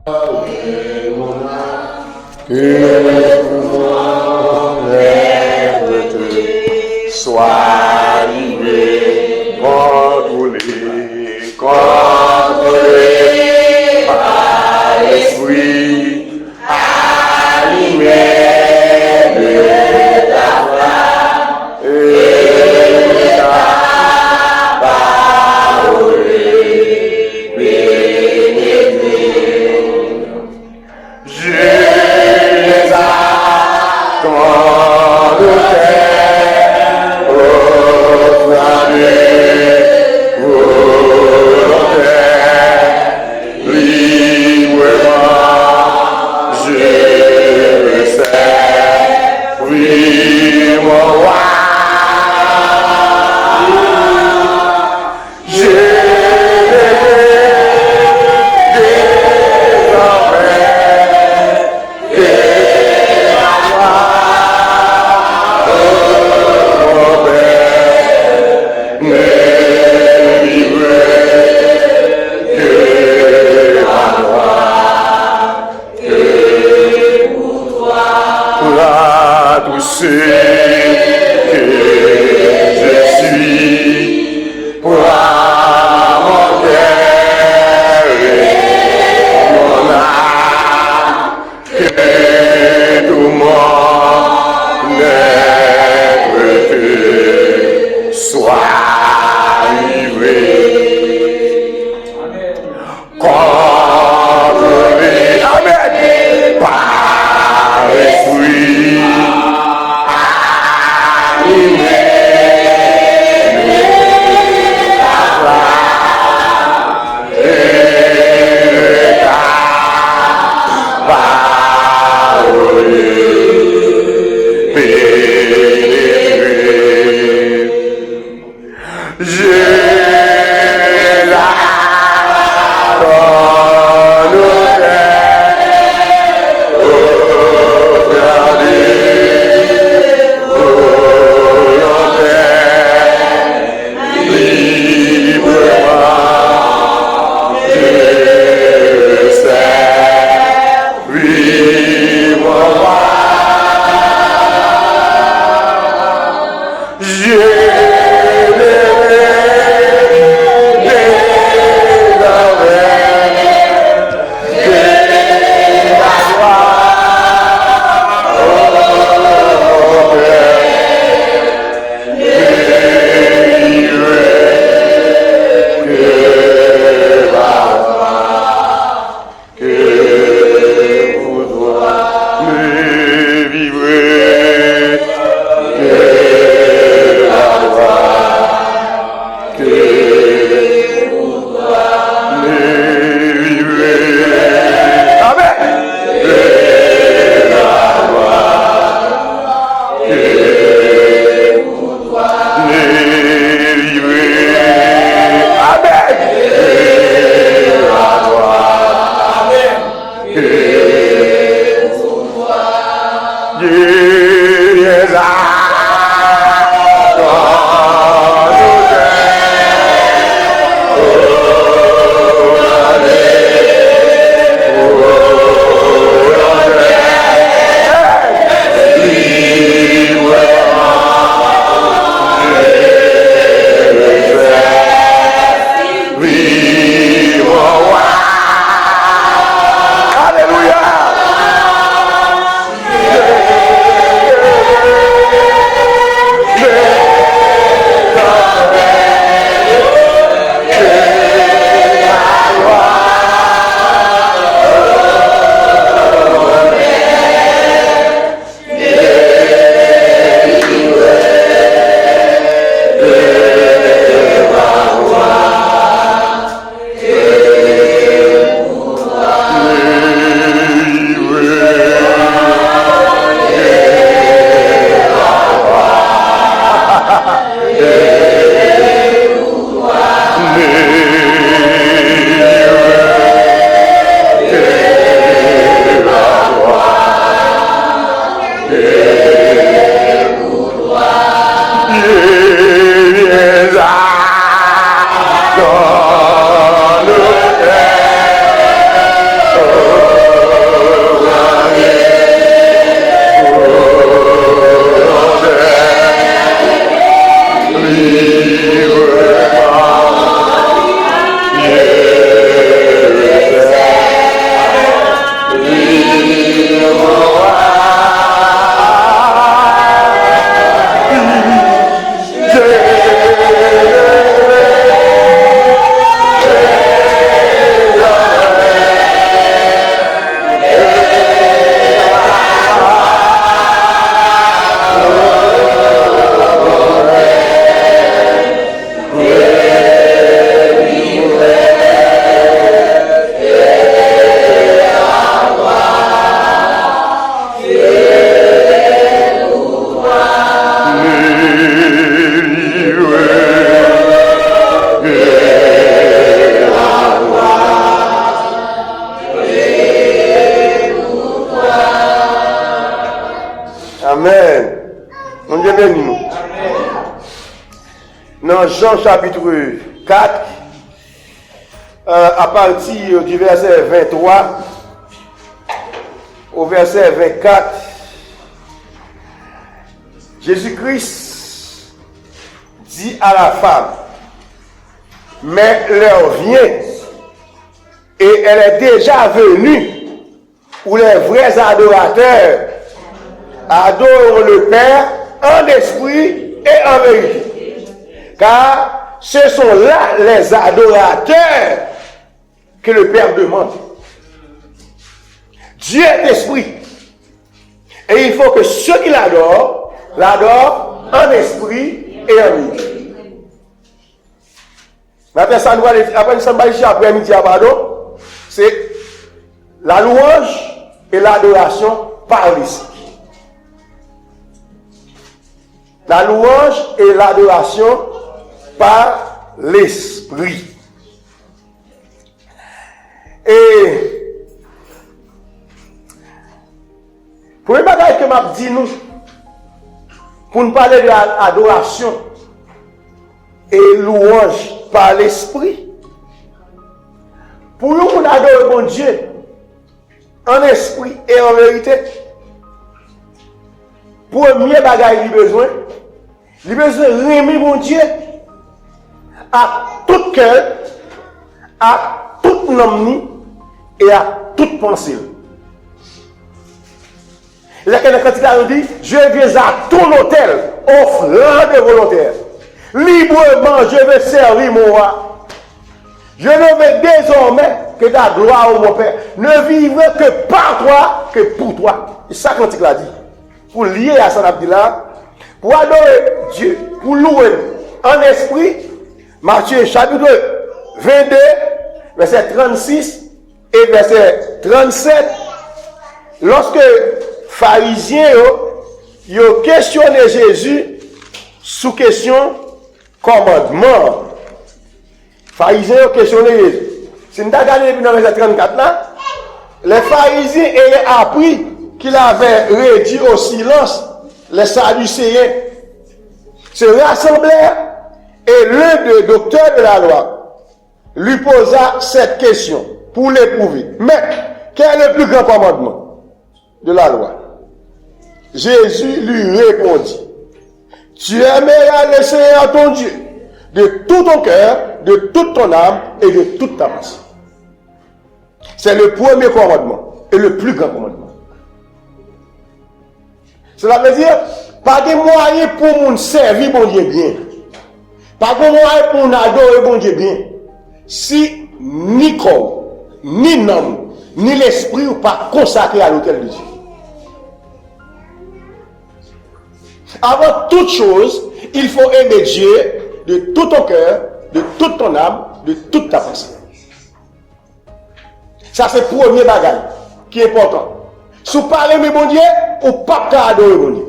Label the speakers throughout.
Speaker 1: Que mon lèvre soit livré, contrôlé par l'esprit, animé de ta flamme et de ta parole pénétrée. Je les attends de terre, proclamer volontaire, librement, je le sais, oui, mon roi. C'est que je suis pour mon cœur et mon âme, que tout mon être soit livré. Contrôlé, amen, par l'esprit.
Speaker 2: Alléluia.
Speaker 1: Amen. Mon Dieu béni nous. Dans Jean chapitre 4, à partir du verset 23 au verset 24, Jésus-Christ dit à la femme, mais l'heure vient et elle est déjà venue où les vrais adorateurs adorent le Père en esprit et en vérité. Car ce sont là les adorateurs que le Père demande. Dieu est esprit. Et il faut que ceux qui l'adorent en esprit et en vérité. Après ça, après-midi, c'est la louange et l'adoration par l'esprit. La louange et l'adoration par l'esprit. Et pour une bagaille que m'a dit nous, pour nous parler de l'adoration et louange par l'esprit, pour nous adorer bon Dieu en esprit et en vérité, premier bagaille il besoin de remettre mon Dieu à tout cœur, à toute âme et à toute pensée. Là, quand il dit, je viens à ton hôtel, offrande volontaire. Librement, je vais servir mon roi. Je ne veux désormais que ta gloire, ô mon Père. Ne vivrai que par toi, que pour toi. C'est ça quand il a dit. Pour lier à San Abdillah, pour adorer Dieu, pour louer en esprit, Matthieu chapitre 22, verset 36 et verset 37, lorsque pharisiens ont questionné Jésus sous question commandement. Pharisiens ont questionné Jésus. Si nous regardons dans verset 34 là, les pharisiens avaient appris qu'il avait réduit au silence les Sadducéens se rassemblèrent et l'un des docteurs de la loi lui posa cette question pour l'éprouver. Mais quel est le plus grand commandement de la loi? Jésus lui répondit, tu aimeras le Seigneur ton Dieu de tout ton cœur, de toute ton âme et de toute ta pensée. C'est le premier commandement et le plus grand commandement. Cela veut dire, pas de moyen pour nous servir bon Dieu bien. Pas de moyen pour nous adorer bon Dieu bien. Si ni corps, ni nom, ni l'esprit ou pas consacré à l'autel de Dieu. Avant toute chose, il faut aimer Dieu de tout ton cœur, de toute ton âme, de toute ta pensée. Ça c'est le premier bagage qui est important. Si vous parlez de bon Dieu, ou pas adorer bon Dieu.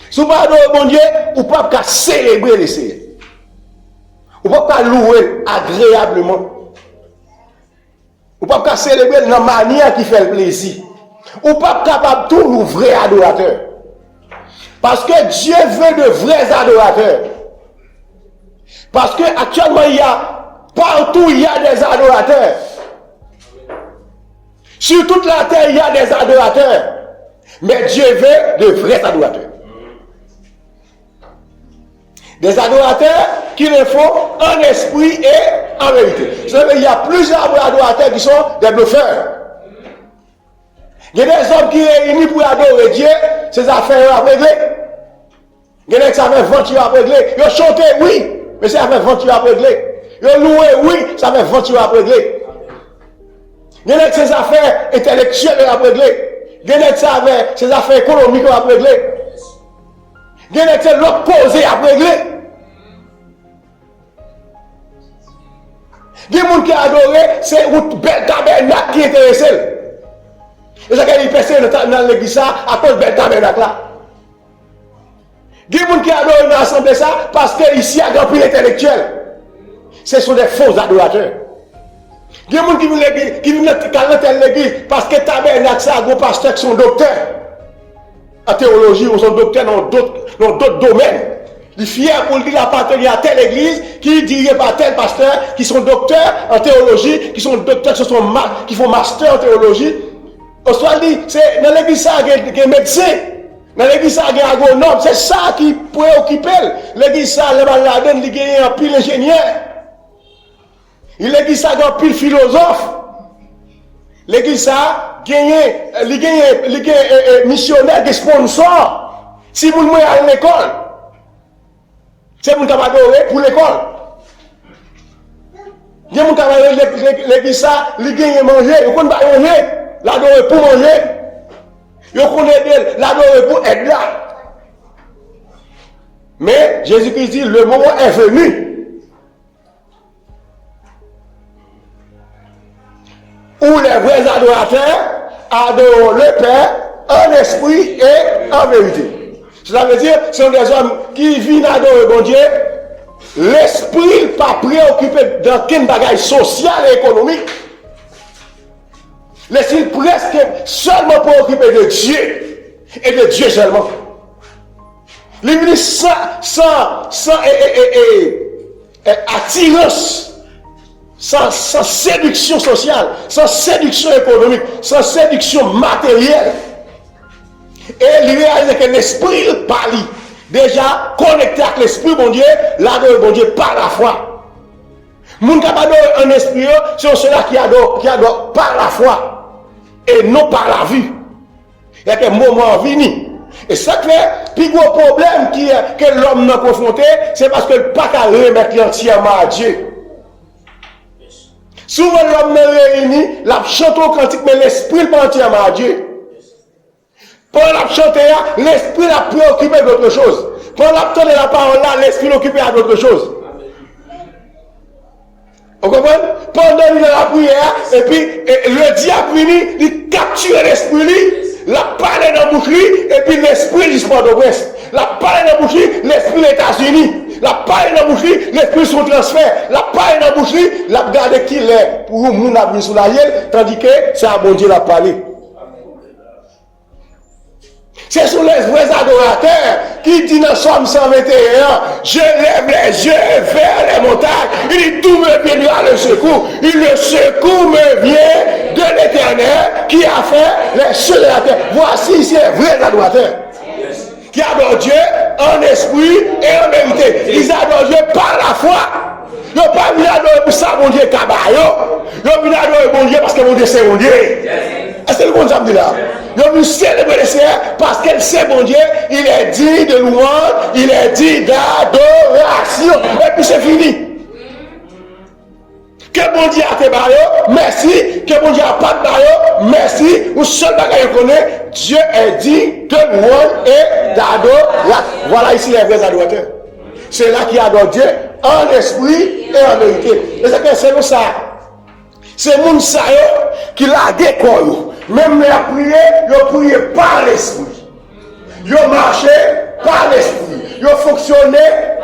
Speaker 1: Si vous parlez de bon Dieu, ou pas célébrer les Seigneurs. Ou pas louer agréablement. Ou pas célébrer dans la manière qui fait le plaisir. Ou pas capable de tout le vrai adorateur. Parce que Dieu veut de vrais adorateurs. Parce que actuellement partout il y a des adorateurs. Sur toute la terre il y a des adorateurs. Mais Dieu veut de vrais adorateurs. Des adorateurs qui le font en esprit et en vérité. Il y a plusieurs adorateurs qui sont des bluffeurs. Il y a des hommes qui réunissent pour adorer Dieu, ces affaires à régler. Il y a des qui savent venture à régler. Ils ont chanté, oui, mais ça fait venture à régler. Ils ont loué, oui, ça fait venture à régler. Il y a des qui ces affaires intellectuelles à régler. Il y a des qui savent ces affaires économiques à régler. Il y a des qui l'opposé à régler. Il y a des gens qui adorent, c'est un bel tabernacle qui est intéressé. Et ça qu'il personne dans l'église à cause de tabernacle là. Il y a des gens qui adorent dans l'assemblée ça parce qu'ici il y a un grand prix intellectuel. Ce sont des faux adorateurs. Il y a des gens qui viennent dans l'église parce que tabernacle, ça a un pasteur qui sont docteurs en théologie ou sont docteurs dans d'autres domaines. Il est fier pour dire appartenir à telle église qui est dirigée par tel pasteur qui sont docteurs en théologie, qui sont docteurs qui font master en théologie. On soit dit, c'est dans l'église ça il y a des médecins, dans l'église ça il y a des agronomes, c'est ça qui préoccupe. L'église ça, les malades, il y a un pile ingénieur. L'église ça, il y a un pile philosophe. L'église ça, il y a un missionnaire, des sponsors. Si vous voulez aller à l'école, c'est vous qui avez adoré pour l'école. Il y a des gens qui ont adoré l'église ça, il y a manger, vous ne pouvez pas manger, l'adorer pour manger. Vous connaissez l'adorer pour être là. Mais Jésus-Christ dit, le moment est venu. Où les vrais adorateurs adorent le Père en esprit et en vérité. Cela veut dire ce sont des hommes qui viennent adorer bon Dieu. L'esprit n'est pas préoccupé dans quel bagage social et économique. L'esprit est presque seulement préoccupé de Dieu et de Dieu seulement. L'église sans attirance. Sans séduction sociale, sans séduction économique, sans séduction matérielle. Et il réalise que l'esprit parle. Déjà connecté avec l'esprit, bon Dieu, l'adore bon Dieu par la foi. Moun qui adore un esprit, c'est ceux-là qui adore par la foi et non par la vue. Il y a un moment venu. Et ça fait, plus gros problème que l'homme n'a confronté, c'est parce que le pas qu'à remettre entièrement à Dieu. Souvent l'homme est réuni, la chante au cantique, mais l'esprit n'est pas entièrement à Dieu. Pendant la chante, l'esprit l'a préoccupé d'autre chose. Pendant la chante la parole là, l'esprit l'occupé à d'autres choses. Vous comprenez? Pendant la prière, et puis le diable vient, il capture l'esprit, la parole dans la bouche, et puis l'esprit du sport de Brest. La parole dans la bouche, l'esprit des États-Unis. La parole dans la bouche, l'esprit son transfert. La parole dans la bouche, la garde qu'il est pour nous venir sur la gueule, tandis que c'est à bon Dieu la parler. C'est sur les vrais adorateurs qui dit dans Somme 121, je lève les yeux vers les montagnes, il dit tout me viendra le secours. Le secours me vient de l'Éternel qui a fait les cieux de la terre. Voici ces vrais adorateurs qui adorent Dieu en esprit et en vérité. Ils adorent Dieu par la foi. Ils n'ont pas venir adorer pour ça, mon Dieu, cabayo. Ils ont venu adorer mon Dieu parce que mon Dieu, c'est mon Dieu. Est-ce que le bon samedi là? Ils ont venu célébrer le Seigneur parce qu'elle sait mon Dieu, il est dit de louange, il est dit d'adoration. Et puis c'est fini. Que bon Dieu a fait bario, merci. Que bon Dieu a pas de bario, merci. Ou seul bagage qu'on connaît, Dieu est dit de louange et d'adoration. Voilà ici les vrais adorateurs. C'est là qui adore Dieu en esprit et en vérité. Et c'est comme ça. C'est moun sa qui l'a décollé. Même les prières, ils prié par l'esprit. Ils marché par l'esprit. Ils fonctionné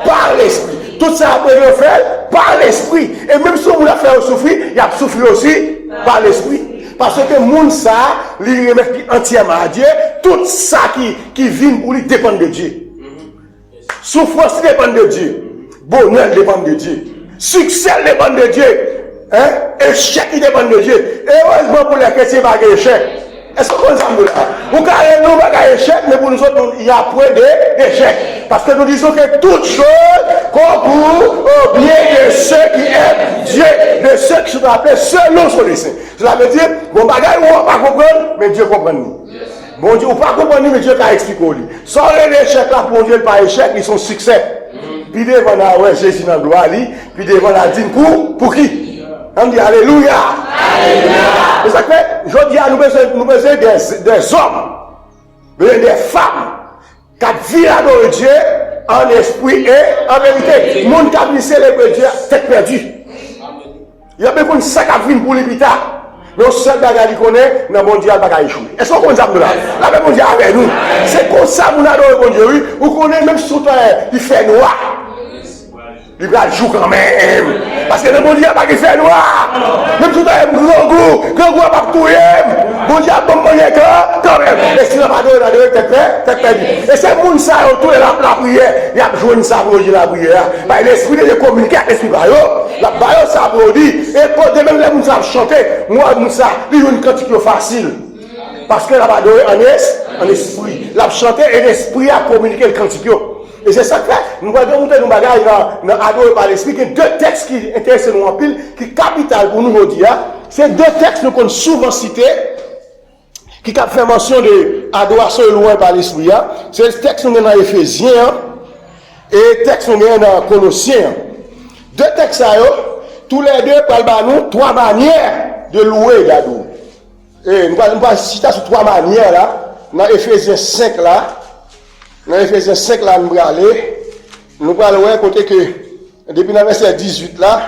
Speaker 1: par l'esprit. Tout ça après le faire par l'esprit. Et même si on a fait souffrir, il a souffert aussi par l'esprit. Parce que moun ça, il remet entièrement à Dieu. Tout ça qui vient pour lui dépend de Dieu. Souffrance dépend de Dieu. Bonheur dépend de Dieu. Succès dépend de Dieu. Échec dépend de Dieu. Et heureusement pour les chrétiens, il n'y a pas d'échec. Est-ce qu'on ça là? Vous avez nous pas d'échec, mais pour nous autres, il y a point d'échec. Parce que nous disons que toutes choses concourent au bien de ceux qui aiment Dieu, de ceux qui sont appelés selon son dessein. Cela veut dire, bon bagage, on ne va pas comprendre, mais Dieu comprend nous. Bon Dieu, on ne va pas comprendre, mais Dieu t'a expliqué. Sans l'échec là, pour Dieu, pas échec, ils sont succès. Puis devant la ouais, Jésus dans le droit, puis devant la dîme pour qui? On dit Alléluia. Alléluia. Et ça fait, je dis à nous besoin des hommes, des femmes, qui vivent adorer Dieu en esprit et en vérité. Le monde qui a vu célébrer Dieu, tête perdue. Il y a besoin de ça qui vient pour l'hôpital. Mais le seul bagage qui connaît, dans mon Dieu, il va échouer. Est-ce qu'on connaît ça là? La même Dieu avec nous. C'est comme ça que nous adorons mon Dieu. Vous connaissez même si il fait noir. il va jouer quand même. Parce que le bon Dieu n'a pas fait noir. Même si tu as un grand goût n'a pas tout. Bon Dieu a pas moyen quand même. Et si on n'a pas donné, t'es perdu. Et c'est le monde ça, autour de la prière, il a joué ça pour la prière. L'esprit de communiquer avec l'esprit bayo. La bayo ça pour dire. Et quand même les gens savent chanter, moi, ça, il y a une quantité facile. Parce que la bayo en esprit. La chanter et l'esprit a communiqué le cantique. Et c'est ça que nous allons monter nos bagages dans Adoré par l'Esprit, que deux textes qui intéressent nous en pile, qui sont capital pour nous aujourd'hui. C'est deux textes nous qu'on souvent cités, qui fait mention de adoration loin par l'Esprit. C'est le texte nous dans Éphésiens et le texte nous dans Colossiens. Deux textes, tous les deux parlent nous trois manières de louer d'adorer. Et nous allons citer sur trois manières là, dans Éphésiens 5 là. Dans Éphésiens 5, là, nous allons aller. Nous allons voir côté que, depuis le verset 18, là,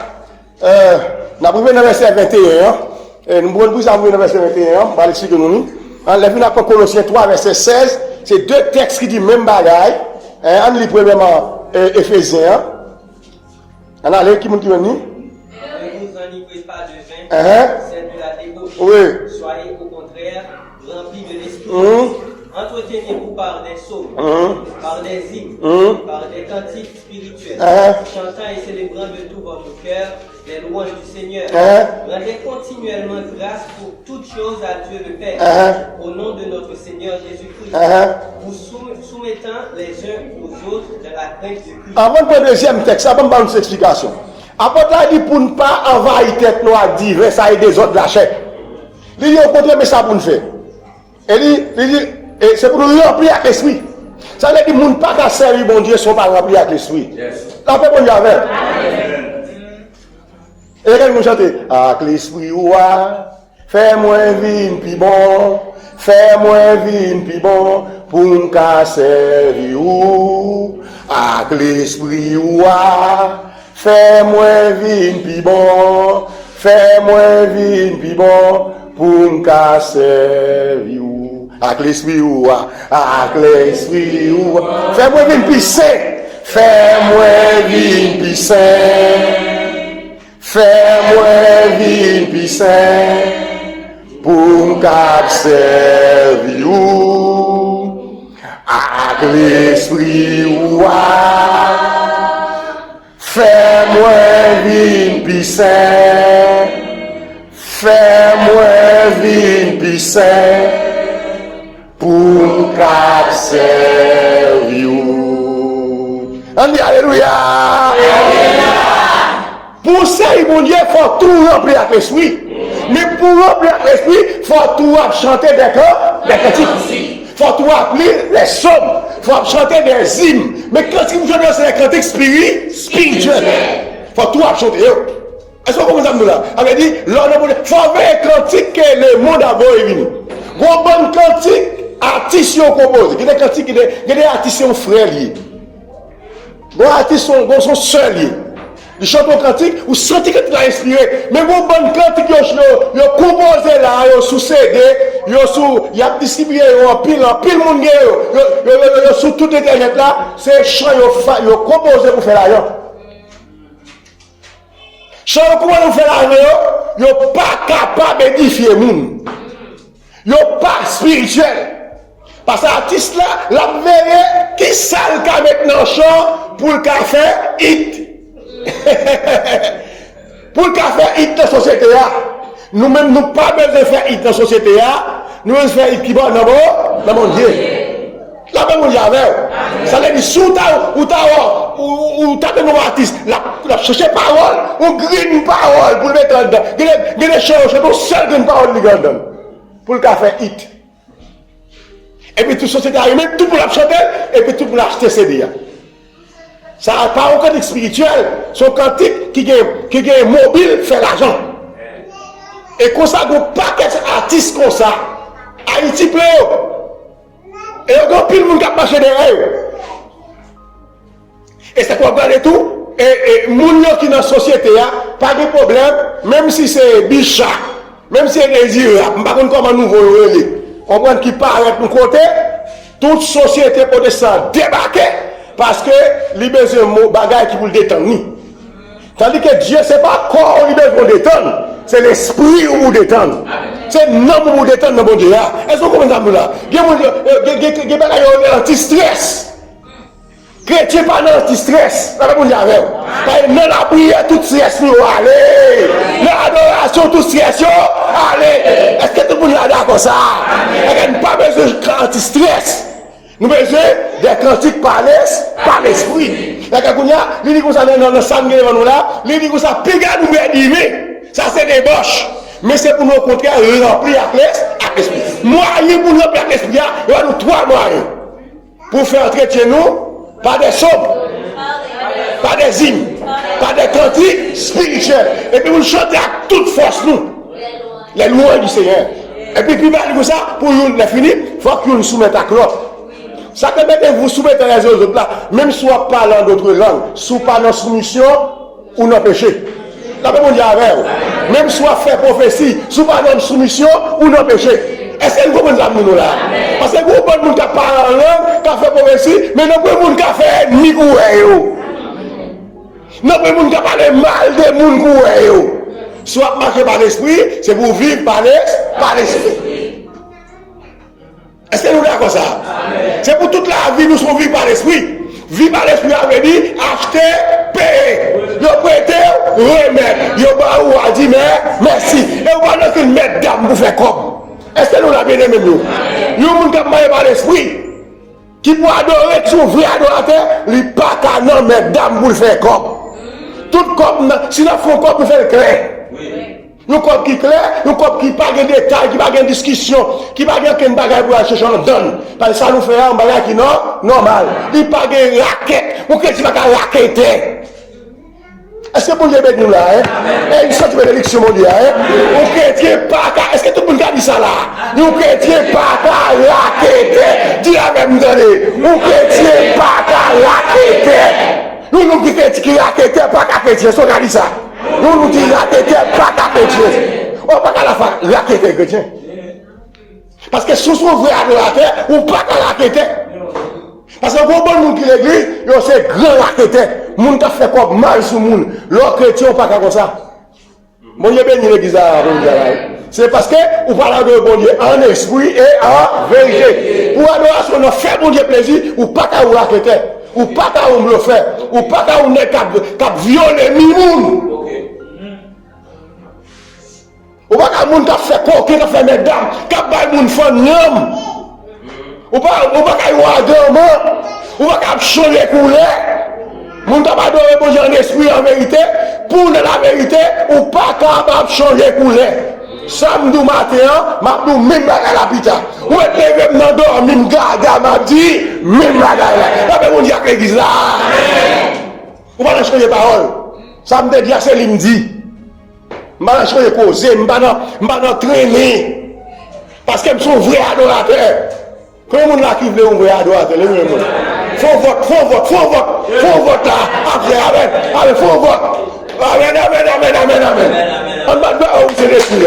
Speaker 1: nous allons dans le verset 21. Nous allons dans le verset 21. On va l'expliquer nous. On l'a vu dans Colossiens 3, verset 16. C'est deux textes qui disent même bagaille. On lit premièrement Éphésiens. On a l'air qui nous dit. Ne vous enivrez pas de vin, c'est de la débauche. Oui. Soyez au contraire remplis de l'esprit. Entretenez-vous par des psaumes, par des hymnes, par des cantiques spirituels, chantant et célébrant de tout votre cœur les louanges du Seigneur. Rendez continuellement grâce pour toutes choses à Dieu le Père, au nom de notre Seigneur Jésus-Christ, vous soumettant les uns aux autres dans la crainte de Christ. Avant le deuxième texte, ça va me donner une explication. Après, il dit pour ne pas envahir tête noire divin, ça et des autres lâchés. Il dit au contraire, mais ça pour nous faire. Il dit, et c'est pour nous remplir avec l'esprit. Ça veut dire que les gens ne pas servir bon Dieu sont pas remplis avec l'esprit. La paix bon Dieu avec. Et quand nous chantons, avec l'esprit, fais-moi vivre plus bon, fais-moi vivre plus bon, pour nous servir. Avec l'esprit, fais-moi vivre plus bon, fais-moi vivre plus bon, pour nous servir. Avec l'esprit ou avec l'esprit ou fais-moi vivre plus sain, fais-moi vivre plus sain, fais-moi vivre plus sain, pour me servir avec l'esprit ou fais-moi vivre plus sain, fais-moi vivre plus sain, pour servir. On dit alléluia. Pour ça, mon Dieu, il faut tout remplir avec l'esprit. Mais pour remplir avec l'esprit, il faut tout chanter des cantiques. Il faut tout appeler les psaumes. Il faut chanter des hymnes. Mais quand vous chantez, c'est des cantiques spirituels. Il faut tout chanter. Est-ce que vous comprenez là? On a dit, il faut faire un cantique que le monde a venu. Bon, bon cantique. Artistes composés, il y a des cantiques, il y a des artistes frères liés. Les artistes sont seuls liés. Ils chantent un cantique, vous sentez que tu l'as inspiré. Mais vos bonnes cantiques, ils ont composé là, ils ont sous CD, ils ont distribué en pile monde, ils ont sur tout internet là, c'est chants, ils ont composé pour faire l'argent. Chants, comment ils font l'argent, ils sont pas capables d'édifier le monde. Ils sont pas spirituels. Parce que l'artiste là, la verre qui sale qu'à mettre dans le champ pour le café hit. Pour le café hit dans la société. Nous-mêmes, nous pas besoin de faire hit dans la société. Nous devons faire hit qui va dans mon Dieu. La paix mon Dieu avec. Ça veut dire, si ou t'as de nos artistes, la chercher parole, ou green parole pour le mettre dedans. Il y a des choses, c'est ton seul green parole dedans. Pour le café hit. Et puis toute société a même tout pour la chanter, et puis tout pour l'acheter CD. Ça n'a pas un cantique spirituel, c'est un cantique qui est mobile, fait l'argent. Et comme ça, il n'y a pas d'artistes comme ça. Haïti plaît. Et il y a pile de monde qui a marché derrière. Et c'est quoi regarder tout. Et les gens qui sont dans la société, pas de problème, même si c'est bicha, même si c'est désirable, je ne sais pas comment nous voyons. On prend qui paraît de côté, toute société protestante débarquer parce que les besoins de bagages qui vous le détendent. Tandis que Dieu, ce n'est pas corps pour détendre, c'est l'esprit pour détendre. C'est non pour détendre dans mon Dieu. Est-ce que vous comprenez ça? Il y a des anti-stress. Chrétien pas d'anti-stress. Non, la prière, tout stress, nous allez. L'adoration, tout stress, allez. Est-ce que tout le monde est d'accord ça? Il n'y a pas besoin d'anti-stress. Nous avons besoin des cantiques par l'esprit. Il dit que ça dans le sang devant nous là, il dit que ça pique à nous aimer. Ça c'est des boches. Mais c'est pour nous au contraire remplir avec l'esprit. Moyen pour remplir avec l'esprit, il y a nous trois moyens. Pour faire entrer chez nous, par des sommes, par des hymnes, par des cantiques spirituels. Et puis vous chantez à toute force nous. Les louanges du Seigneur. Et puis comme ça, pour nous les finir, il faut que nous nous soumettions à clope. Ça permet de vous soumettre les autres là, même si on parle en d'autres langues, sous pas dans soumission ou dans péché. La même on dit avec vous. Même si on fait prophétie, sous pas dans soumission ou dans péché. Est-ce que vous comprenez ça nous là? Parce que vous bon monde qui parle en langue, qui fait prophétie, mais non pas monde qui fait ni coué. Non pas monde qui parle mal des monde coué. Soit marcher par l'esprit, c'est pour vivre par l'esprit. Est-ce que nous sommes d'accord ça? C'est pour toute la vie, nous sommes vivre par l'esprit. Vivre par l'esprit avait dit acheter, payer. Vous prêtez, remettre. Vous a dit merci. Et vous allez qu'il mette dame pour faire comme. Est-ce que nous l'avons bien aimé nous? Nous sommes capables par l'esprit. Qui pour adorer, qui sont vrais adorateurs, il n'y a pas qu'à non mettre dame pour faire comme. Tout comme, si nous faisons comme, nous faisons clair. Nous comme qui clair, nous comme qui pas de détails, qui pas de discussion, qui pas de bagage pour chercher en donne. Parce que ça nous fait un bagage qui non normal. Il pas de raquette, pour que tu vas raqueter. Est-ce que vous voulez nous là, hein? Et ça tu veux l'élection mondiale, hein? Ou chrétien pas est-ce que tout le monde a dit ça là? Nous chrétien pas raqueter. Dis la même donnée. Ou chrétien pas raqueter. Nous qui raqueter pas chrétien, ça on a dit ça. Nous disons raqueter pas chrétien. On ne peut pas la raqueter chrétien. Parce que si on veut adorateur, on ne peut pas raqueter. Parce que pour bon monde qui l'église, c'est grand raqueter. Moun qui fait quoi mal sur le monde. L'autre chrétien, on ne peut pas comme ça. Bon Dieu béni l'église. C'est parce que vous parlez de bon Dieu en esprit et en vérité. Pour adoration, on fait bon Dieu plaisir, ou pas qu'à vous raqueter. Ou pas qu'à vous le faire. Ou pas qu'à vous violer mimoun. Ou pas qu'à moun qui fait coquin, qui fait mesdames, qui a moun fan nyam. Ou pas qu'à y avoir dormant. Ou pas qu'à changer couleur. Moun qui a adoré bon Dieu en esprit en vérité, pour la vérité, ou pas qu'à changer couleur. Samedi matin, je dis même à la pita. Ou est-ce que je dormi, je garde, je dis même là. Là, on dit à l'église là. Ou pas changer parole. Ça me dit, c'est lui me dit. Je ne vais pas changer causer, je ne vais pas traîner. Parce que je suis un vrai adorateur. Comment on a qui veut un vrai adorateur? Faut vote là. Après, amen, faut vote. Amen. On va dire, c'est l'esprit.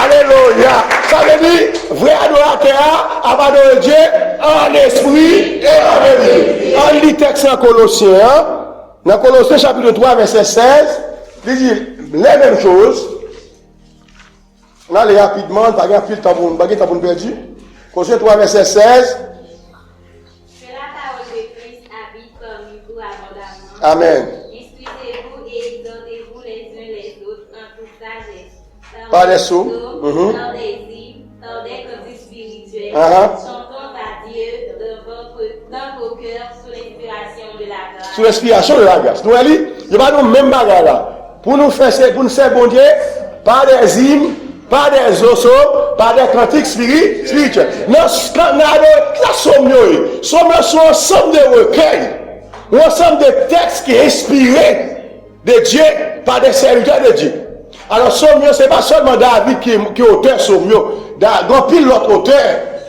Speaker 1: Alléluia. Ça veut dire, vrai adorateur, adorer Dieu en esprit et en vérité. On lit texte en Colossiens, dans Colossiens chapitre 3, verset 16, il dit les mêmes choses. On allait rapidement, pas de temps pour perdu. Colossiens 3, verset 16. Amen.
Speaker 2: Instruisez-vous et exhortez-vous les uns les autres en toute sagesse.
Speaker 1: Par des psaumes,
Speaker 2: par des hymnes, par des cantiques spirituels. Chantons à Dieu dans vos cœurs sous l'inspiration de la grâce.
Speaker 1: Sous l'inspiration de la grâce. Nous allons, il va nous même bagarre là. Pour nous faire bon Dieu, par des hymnes, par des ossos, par des cantiques spirituels. La somme, sont ensemble de recueils. Ensemble de textes qui sont inspirés de Dieu par des serviteurs de Dieu. Alors, Sommio, ce n'est pas seulement David qui est auteur Sommio. Il y a pile l'autre auteur,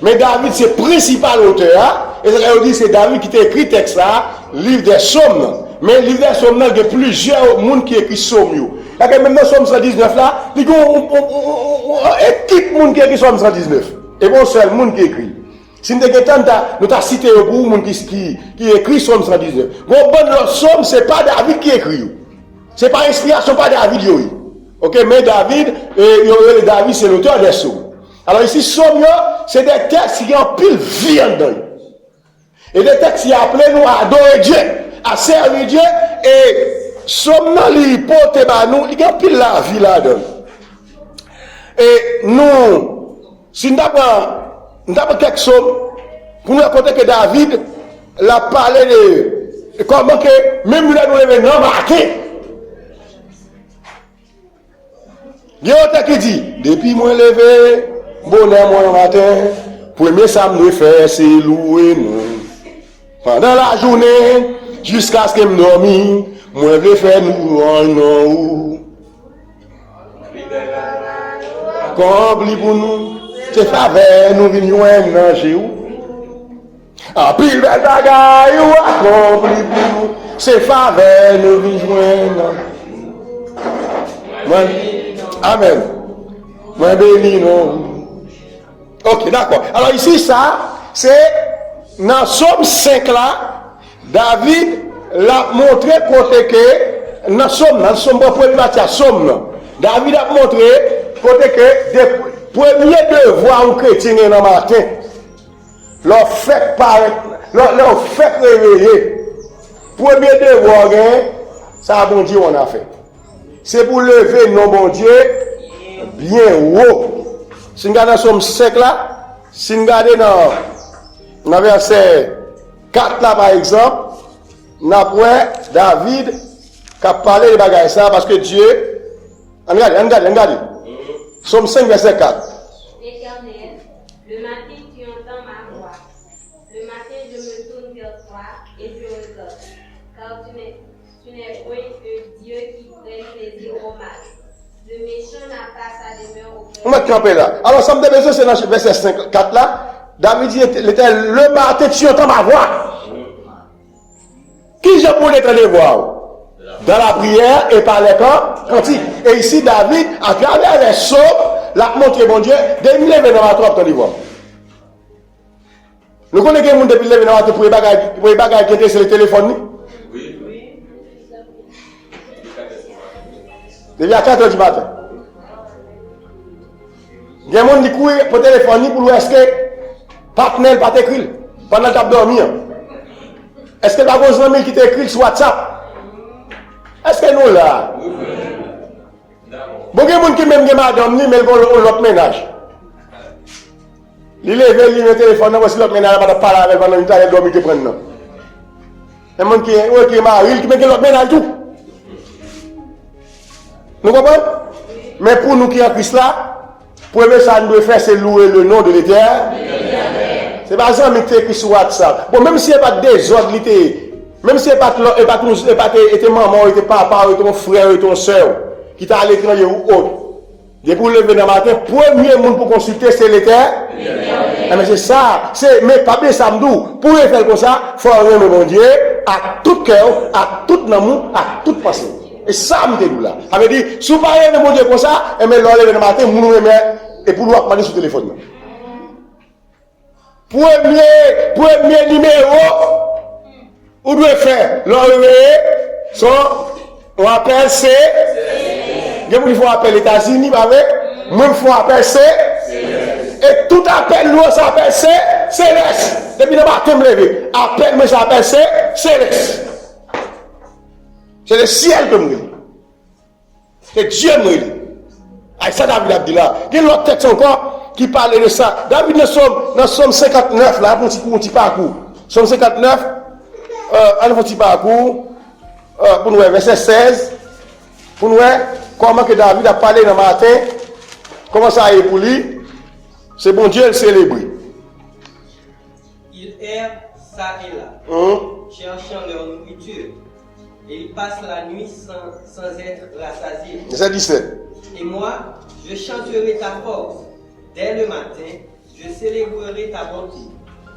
Speaker 1: mais David c'est le principal auteur. Et ça veut dire que c'est David qui a écrit ce texte là, livre des Sommes. Mais le livre des Sommes, il y a plusieurs personnes qui écrit Sommio. Il y a même dans Somme 119 là, il y a une équipe de monde qui écrit Somme 119. Et bon, seul monde qui écrit. Si nous avons cité pour monde qui écrit Somme 119. Bon, le Somme, ce n'est pas David qui écrit. Ce n'est pas inspiration, pas David. Ok, mais David, c'est l'auteur des Sommes. Alors ici, Somme, c'est des textes qui ont pile vie en dedans. Et des textes qui appellent nous à adorer Dieu, à servir Dieu. Et Somme, il porte nous, il y a pile la vie là-dedans. Et nous, si nous avons quelques sommes, pour nous raconter que David l'a parlé de comment que même là nous les non marqué. Il y a un qui dit, depuis moi levé, bonheur moi matin, premier samedi fait c'est louer nous. Pendant la journée, jusqu'à ce que me dormi, moi je faire nous en nom. Accompli pour nous, c'est faveur, nous venons manger où. En pile belle bagaille, ou accompli pour nous, c'est faveur, nous venons Amen. Moi béni non. Ok, d'accord. Alors ici, ça, c'est dans Somme 5 là, David l'a montré côté que, dans Somme, David a montré côté que des premiers devoirs aux chrétiens dans le matin, leur fait réveiller. Premier devoir, ça bon Dieu on a fait. C'est pour lever nos bon Dieu bien haut. Si nous regardons dans Somme 5 là, si nous regardons dans verset 4 là par exemple, nous avons David qui a parlé de bagaille ça parce que Dieu, regardez. Somme 5 verset 4.
Speaker 2: Éternel, le matin tu entends ma voix. Le matin je me tourne vers toi et je regarde. Car tu n'es point un Dieu qui prenne plaisir au mal. Le méchant n'a pas sa demeure au cœur.
Speaker 1: On va camper là. Alors, ça me dit besoin, c'est dans le verset 5, 4 là. David dit, le matin, tu entends ma voix. Qui j'ai pour entendre les voix? Dans la prière et par les cantiques. Et ici, David, à travers les sauts, l'a montré, bon Dieu, dès qu'il lève dans la trompe, tu voix. Nous connaissons les gens depuis le lever dans la trompe pour les bagages qui étaient sur le téléphone. Depuis à 4h du matin. Il y a des gens qui courent pour le téléphone pour voir est-ce que partenaire pas écrit pendant que tu as dormi. Est-ce que tu as un ami qui t'écrit sur WhatsApp? Est-ce que nous là? Bon, il y a des gens qui même madame ni mais ils vont l'autre ménage. Il lève le téléphone, voici l'autre ménage, il va parler avec pendant une taille dormi qui prennent. Il y a des gens qui est marié, qui met l'autre ménage tout. Nous comprenons? Mais pour nous qui en Christ là, premier ça nous doit faire, c'est louer le nom de l'Éternel. C'est pas ça, mais tu écrit sur WhatsApp. Bon, même si il n'y a pas de désordre, même si il n'y a pas de maman, il n'y a pas papa, il y a ton frère, il y a ton soeur, qui t'a à l'étranger ou autre. Et pour lever dans le matin, premier monde pour consulter, c'est l'Éternel. Mais c'est ça, mais pas bien samedi. Pour faire comme ça, il faut aimer mon Dieu à tout cœur, à tout amour, à toute pensée. Et ça, me dit là. Ça veut dire, si vous parlez de mon Dieu comme ça, et mais l'heure le matin, vous nous aimez, et pour nous parler sur le téléphone. Premier numéro, vous devez faire l'heure, on appelle C. Il faut appeler les États-Unis, moi, il faut appeler C. Et tout appel, nous, ça appelle C. Céleste. Depuis le matin, me lever. Appel, mais ça appelle C. Céleste. C'est le ciel que me dit. C'est Dieu me dit. Et ça, David a dit là. Il y a l'autre texte encore qui parle de ça. David, dans Somme 59, là, pour un petit parcours. Somme 59, un petit parcours, pour nous, verset 16, pour nous, comment que David a parlé dans le matin, comment ça a été pour lui, c'est bon Dieu le célébrer.
Speaker 3: Il erre ça et là, cherchant leur nourriture. Et il passe la nuit sans être rassasié.
Speaker 1: Verset 17.
Speaker 3: Et moi, je chanterai ta force. Dès le matin, je célébrerai ta bonté,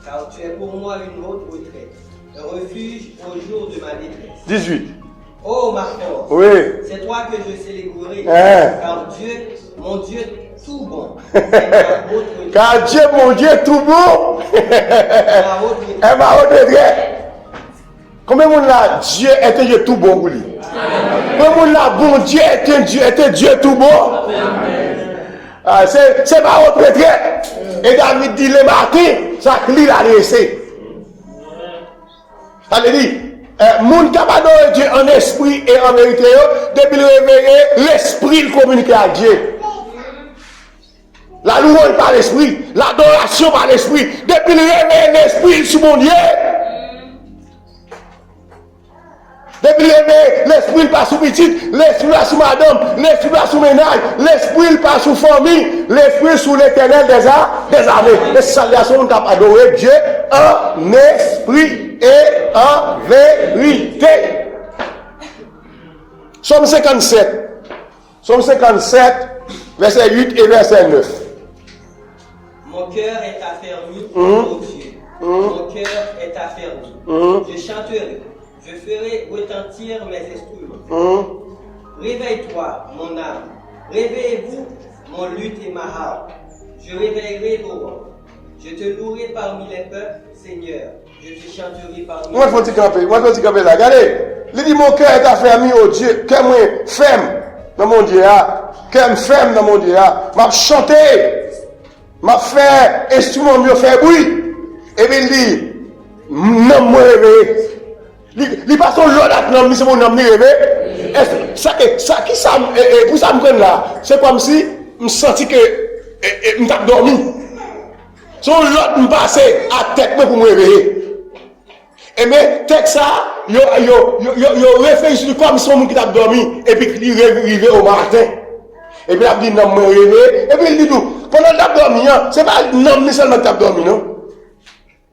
Speaker 3: car tu es pour moi une haute retraite, un refuge au jour de ma détresse.
Speaker 1: 18.
Speaker 3: Oh ma force,
Speaker 1: oui.
Speaker 3: c'est toi que je célébrerai, car Dieu, mon Dieu, tout bon. Et ma haute retraite.
Speaker 1: Car Dieu, mon Dieu, tout bon.
Speaker 3: Ma haute retraite.
Speaker 1: Et ma haute retraite. Combien de monde là, Dieu est un Dieu tout bon pour lui? Combien de monde là, bon Dieu est un Dieu tout bon? Ah, c'est ma haute retraite. Et David dit le matin, ça crie la laissé. Ça veut dire, moun capable de Dieu en esprit et en vérité, depuis le réveil, l'esprit communique à Dieu. La louange par l'esprit, l'adoration par l'esprit, depuis le réveil, l'esprit sous mon Dieu. Depuis le réveil, l'esprit passe sous petite, l'esprit passe sous madame, l'esprit passe sous ménage, l'esprit passe sous famille, l'esprit sous l'éternel des armées. Les salutations sont capables d'adorer Dieu en esprit et en vérité. Somme 57. Somme 57, verset 8 et verset 9.
Speaker 3: Mon cœur est affermi, ô Dieu. Mon cœur est affermi. Je chanterai. Je ferai retentir mes instruments. Réveille-toi, mon âme. Réveillez-vous, mon luth et ma harpe. Je réveillerai l'aurore. Je te louerai parmi les peuples, Seigneur. Je te chanterai parmi les
Speaker 1: Moi, je vais camper là. Regardez. Il dit, mon cœur est affermi au Dieu. Cœur moi ferme dans mon Dieu. Cœur ferme dans mon Dieu. M'a chanté. M'a fait instrument mieux faire bruit. Et puis il dit, non, moi réveillé. Il passe au jour là, c'est mon nom réveillé. Ça, pour ça, me là, c'est comme si je me sentis que je m'ai dormi. Son l'autre me passait à tête pour me réveiller. Et mais, texte ça, yo réfléchit comme si on t'a dormi, et puis il réveille au matin. Et puis il a dit non, me réveiller. Et puis il dit tout, pendant que tu as dormi, c'est pas non, mais seulement que tu as dormi, non?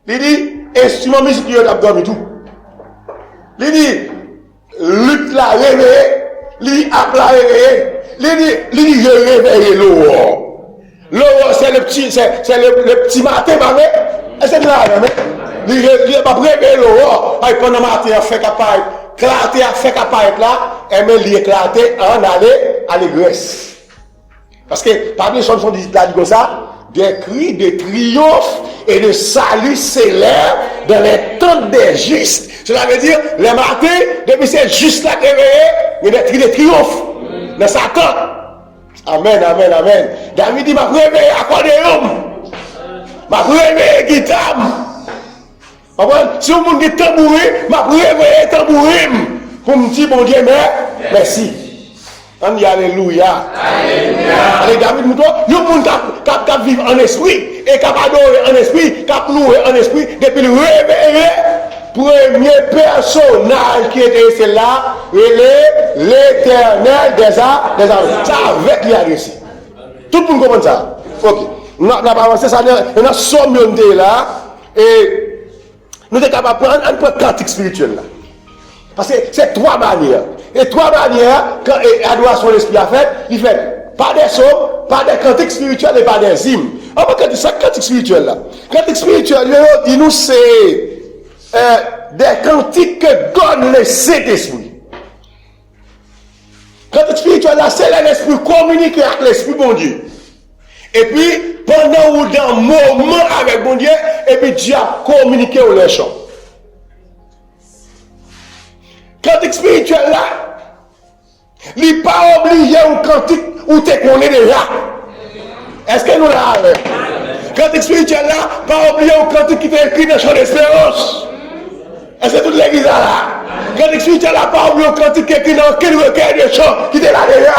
Speaker 1: Il dit, instrument musique, tu as dormi tout. Il dit, lutte la réveillé, il dit, app la réveillé, il dit, je réveille l'aurore. L'aurore, c'est le petit matin, pas vrai? C'est là, mais il va réveiller l'aurore. Pendant le matin, il fait apparaître, clarté a fait apparaître là, et mais il éclaté en aller à l'église. Parce que, parmi les chansons dit comme ça, des cris de triomphe et de salut s'élèvent dans les tentes des justes. Cela veut dire, les matins, depuis c'est juste là réveillé, il y a des cris de triomphe dans sa tente. Amen, amen, amen. David dit, m'a réveillé accordéon, m'a réveillé guitare. Si vous me dites tambourin, m'a réveillé tambourin. Pour me dire, bon Dieu, merci. On dit alléluia. Allez, David Mouton, il y a des gens qui vivent en esprit et qui adorer en esprit, qui louer en esprit depuis le réveil. Premier personnage qui était là, l'éternel des armées. Ça avec lui réussi. Tout le monde comprend ça. Ok. Nous avons avancé ça, nous avons somme là et nous sommes capables de prendre un cantique spirituel là. Parce que c'est trois manières. Et trois manières, quand l'adoration de l'esprit a fait, il fait pas des sommes, pas des cantiques spirituels et pas des hymnes. On va dire ça, cantique spirituel là. Cantique spirituel, il nous c'est des cantiques que donne le Saint-Esprit. Cantique spirituel là, c'est l'esprit communiquer avec l'esprit bon Dieu. Et puis, pendant ou dans un moment avec bon Dieu, et puis Dieu a communiqué au les chants. Cantique spirituel là, il n'est pas obligé au cantique où tu connais déjà. Est-ce que nous l'avons? Cantique spirituel là, pas obligé au cantique qui est écrit dans le champ d'espérance. Est-ce que toute l'église là? Cantique spirituel là, pas obligé au cantique qui est écrit dans quel recueil de chants qui est là déjà.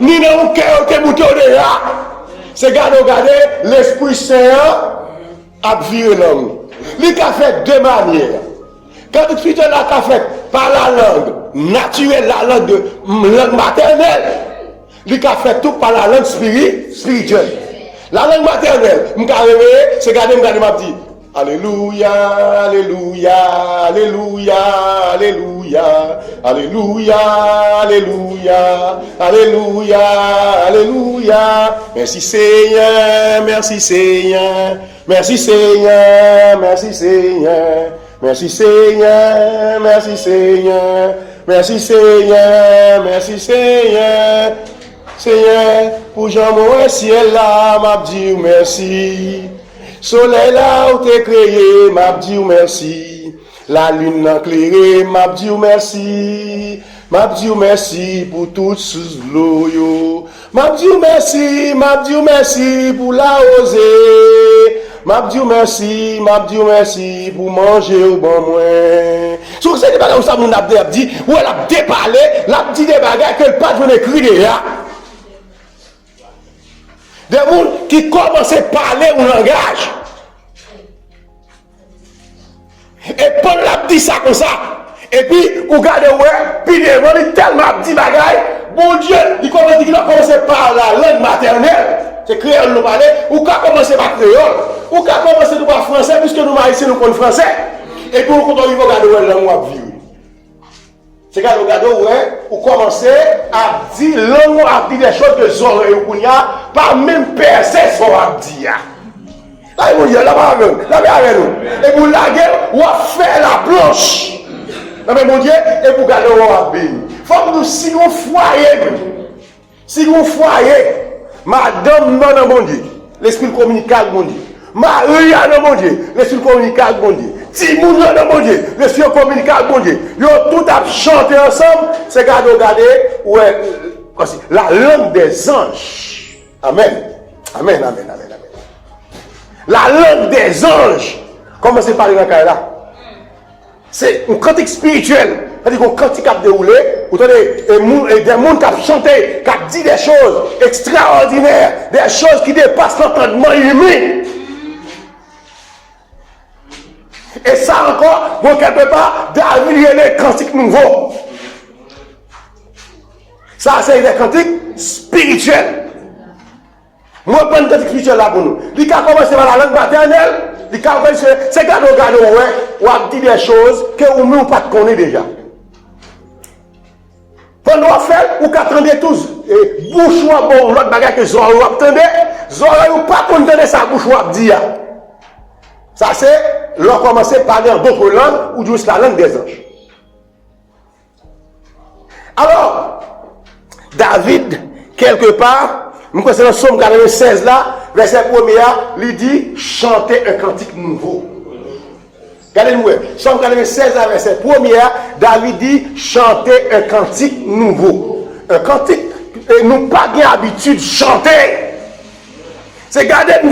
Speaker 1: Ni dans un cœur qui est mouton déjà. C'est regarder l'Esprit Saint a viré l'homme. Il a fait deux manières. Quand tu fais la fait par la langue naturelle, la langue maternelle, il a fait tout par la langue spirituelle. La langue maternelle, je me réveillé, c'est regarder, m'a dit alléluia, alléluia, alléluia, alléluia, alléluia, alléluia, alléluia, alléluia. Merci Seigneur, merci Seigneur, merci Seigneur, merci Seigneur. Merci Seigneur, merci Seigneur, merci Seigneur, merci Seigneur. Seigneur, pour Jean-Moïse, ciel là, m'a dit merci. Soleil là, où t'es créé, m'a dit merci. La lune éclairée, m'a dit merci. M'a dit merci pour toutes ces l'eau yo. M'a dit merci pour la rosée. M'a dit merci pour manger au bon moins. Sur ces bagages où ça mon a dit, ou elle a déparlé, l'a dit des bagages que le pas de écrire déjà. Des gens qui commencent à parler un langage. Et Paul l'a dit ça comme ça. Et puis, vous regardez, puis il est tellement dit bagaille. Bon Dieu, il commence à parler la langue maternelle. C'est créole nous parler. Ou qu'à commencer par créole. Ou qu'à commencer par français, puisque nous ici nous connaissons français. Et puis, quand on y va regarder la langue vivre. C'est quand vous regardez, vous commencez à dire langue, à dire des choses que vous aurez pas même percer son à dire. Là, il dit, là, avec nous. Et vous laguez, vous faites la planche. Non, mais mon Dieu, et vous gardez, vous va bénir. Il faut que nous, si vous foyez, madame, non, mon Dieu, l'esprit communique avec mon Dieu. Marie, non, mon Dieu, l'esprit communique avec mon Dieu. Timoun, non, mon Dieu, l'esprit communique avec mon Dieu. Ils ont tout à chanter ensemble, c'est regarder, ouais, la langue des anges. Amen. Amen, amen, amen. La langue des anges. Comment c'est parlé dans le cas là? C'est un cantique spirituel. C'est-à-dire qu'un cantique a déroulé. Vous avez des gens qui ont chanté, qui ont dit des choses extraordinaires, des choses qui dépassent l'entendement humain. Et ça encore, bon, quelque part, David il y a des cantiques nouveaux. Ça, c'est des cantiques spirituels. Moi, je prends une cantique spirituelle là pour nous. Il a commencé par la langue maternelle. Il a commencé, c'est quand on regarde, on a dit des choses que nous ne connaissons pas déjà. Pendant qu'on fait, ou qu'attendez tous, et bouche ou bon, l'autre bagage que Zora ou attendez, Zora ou pas connaître sa bouche ou dire. Ça c'est, l'on commence à parler en d'autres langues ou juste la langue des anges. Alors, David, quelque part, nous connaissons le psaume 96 là, verset 1er, il dit chanter un cantique nouveau. Regardez-nous, psaume 96 là, verset 1er, David dit chanter un cantique nouveau. Un cantique, et nous pas bien habitude de chanter. C'est garder, nous,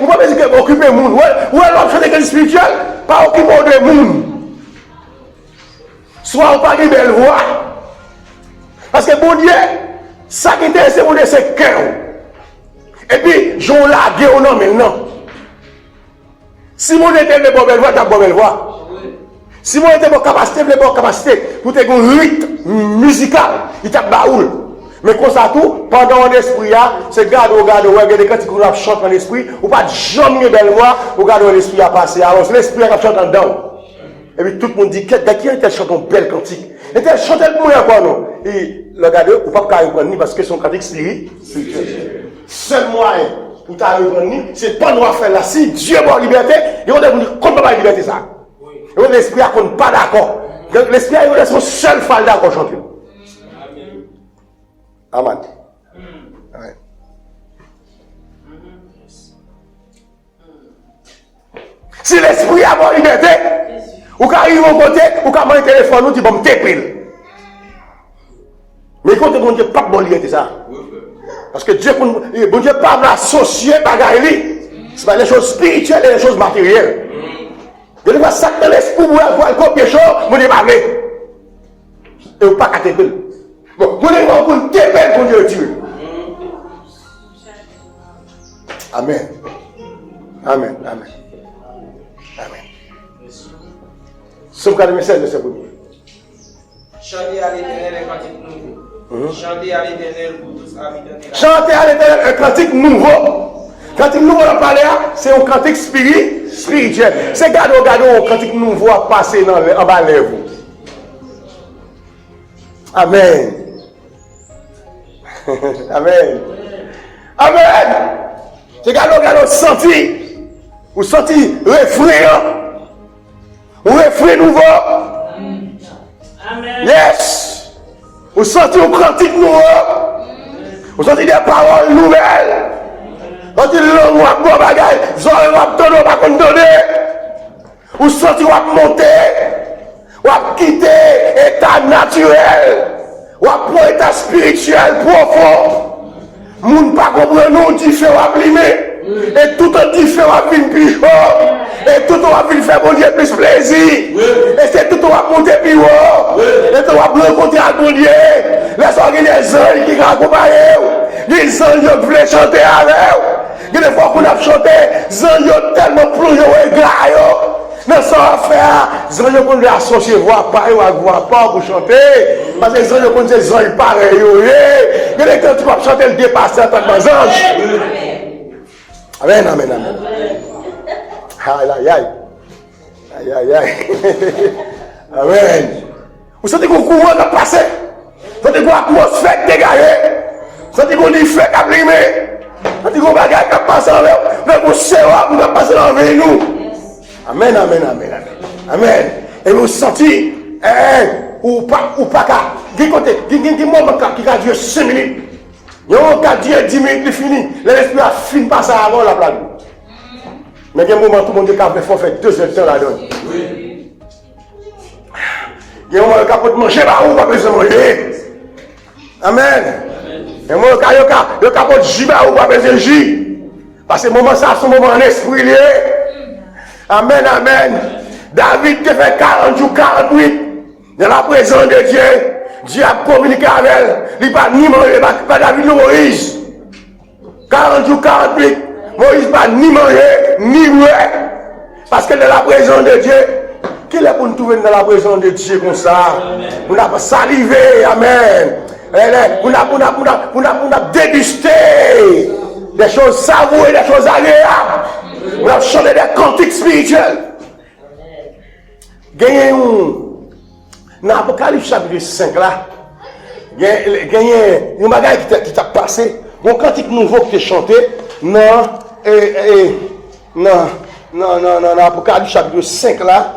Speaker 1: vous pouvez dire que occuper le monde. Ou alors chanter quelque spirituel, pas occuper le monde. Soit on pas une belle voix. Parce que bon Dieu, ça qui intéresse, c'est cœur. Et puis, j'en lague au nom maintenant. Si mon était de bonne voix, tu as bonne voix. Si mon était de bonne capacité, pour te un rythme musical, il t'a baoul. Mais comme ça tout, pendant l'esprit, c'est garde, quand tu chantes dans l'esprit, ou pas jamais une belle voix, ou garde l'esprit à passer. Alors, c'est l'esprit qui chante en dedans. Et puis tout le monde dit, qui est-ce chante une belle cantique? Et elle chante le moyen quoi, non? Et le gars, ou pas qu'à reprendre parce que son cantique spirituel. Seul moyen pour t'arriver, c'est pas nous à faire là. Si Dieu a la liberté, il va dire, comment la liberté ça? Et l'esprit a pas d'accord. L'esprit a son seul fall d'accord chanter. Amen. Amen. Si l'esprit a la liberté, ou quand arrive au côté, ou quand mon téléphone nous dit bon t'épile. Mais quand mon Dieu pas bon liberté ça. Parce que Dieu bon Dieu pas l'associer bagaille. C'est pas les choses spirituelles et les choses matérielles. De le voir ça dans l'esprit pour voir combien de choses, mon Dieu pas vrai. Et ou pas qu'à t'épile. Bon, vous devez vous t'épile pour Dieu tuer. Amen. Amen. Amen. Amen. Somme 96, verset 1er.
Speaker 3: Chantez à l'Éternel un cantique nouveau. Chantez à l'Éternel pour tous habitants.
Speaker 1: Chantez à l'Éternel un cantique nouveau. Cantique nouveau, on parle c'est un cantique spirituel. C'est gado un cantique nouveau à passer en bas de vous. Amen. Amen. Amen. C'est gado senti. Vous sentez refrain. Refrain nouveau. Amen. Yes. Vous sentez un cantique nouveau. Vous sentez des paroles nouvelles. Quand il langue ou bon bagage, vous allez donner, pas qu'on donner. Vous sentez ou monter, ou quitter état naturel, ou pour état spirituel profond. Moun pas comprendre nous différents limés. Et tout en différent vient plus haut. Et tout en vient faire mon Dieu plus plaisir. Et c'est tout en monter plus haut. Et tout en rencontrer à mon Dieu. Laisse-moi des anges qui accompagnent. Les anges qui veulent chanter avec. Il y a des fois qu'on a chanté, les anges tellement plongé au gars. Mais sans faire, les anges qu'on a associé voix pareil ou voix pas pour chanter. Parce que les anges qu'on a des anges pareils. Il y a des temps tu vas chanter le dépassé en tant que ange. Amen, amen, amen. Aïe, aïe, aïe. Aïe, aïe, aïe. Amen. Vous sentez qu'on courant a passé? Vous sentez qu'on atmosphère dégagée? Vous sentez qu'on y fait qu'à blimer? Vous sentez qu'on bagaille qui passe en l'air? Vous sentez qu'on séra qui passe en l'air nous? Amen, amen, amen, amen. Amen. Et vous sentez, ou pas qu'à, il y a des moments qui a duré 5 minutes. Il y a un cas de 10 minutes, il finit. L'esprit a fini par ça avant la plaque. Mais il y a un moment où tout le monde a fait 2 heures de temps là-dedans. Il y a un moment où il faut manger, bah, on va besoin de manger. Amen. Il y a un moment où il faut manger, bah, on va besoin de jus. Parce que ce moment, ça, c'est un moment en esprit lié. Amen, amen. David te fait 40 jours, 48 dans la présence de Dieu. Dieu a communiqué avec elle. Il n'est pas ni manger, pas David ni Moïse. 40 jours, 48. Moïse n'a ni manger, ni boire. Parce que dans la présence de Dieu, qui est pour nous trouver dans la présence de Dieu comme ça? On n'a pas salivé, amen. On a dégusté des choses savoureuses, des choses agréables. On a chanté des cantiques spirituels. Gagné dans l'Apocalypse chapitre 5 là, il y a un bagage qui t'a passé, un cantique nouveau qui t'a chanté dans l'Apocalypse chapitre 5 là,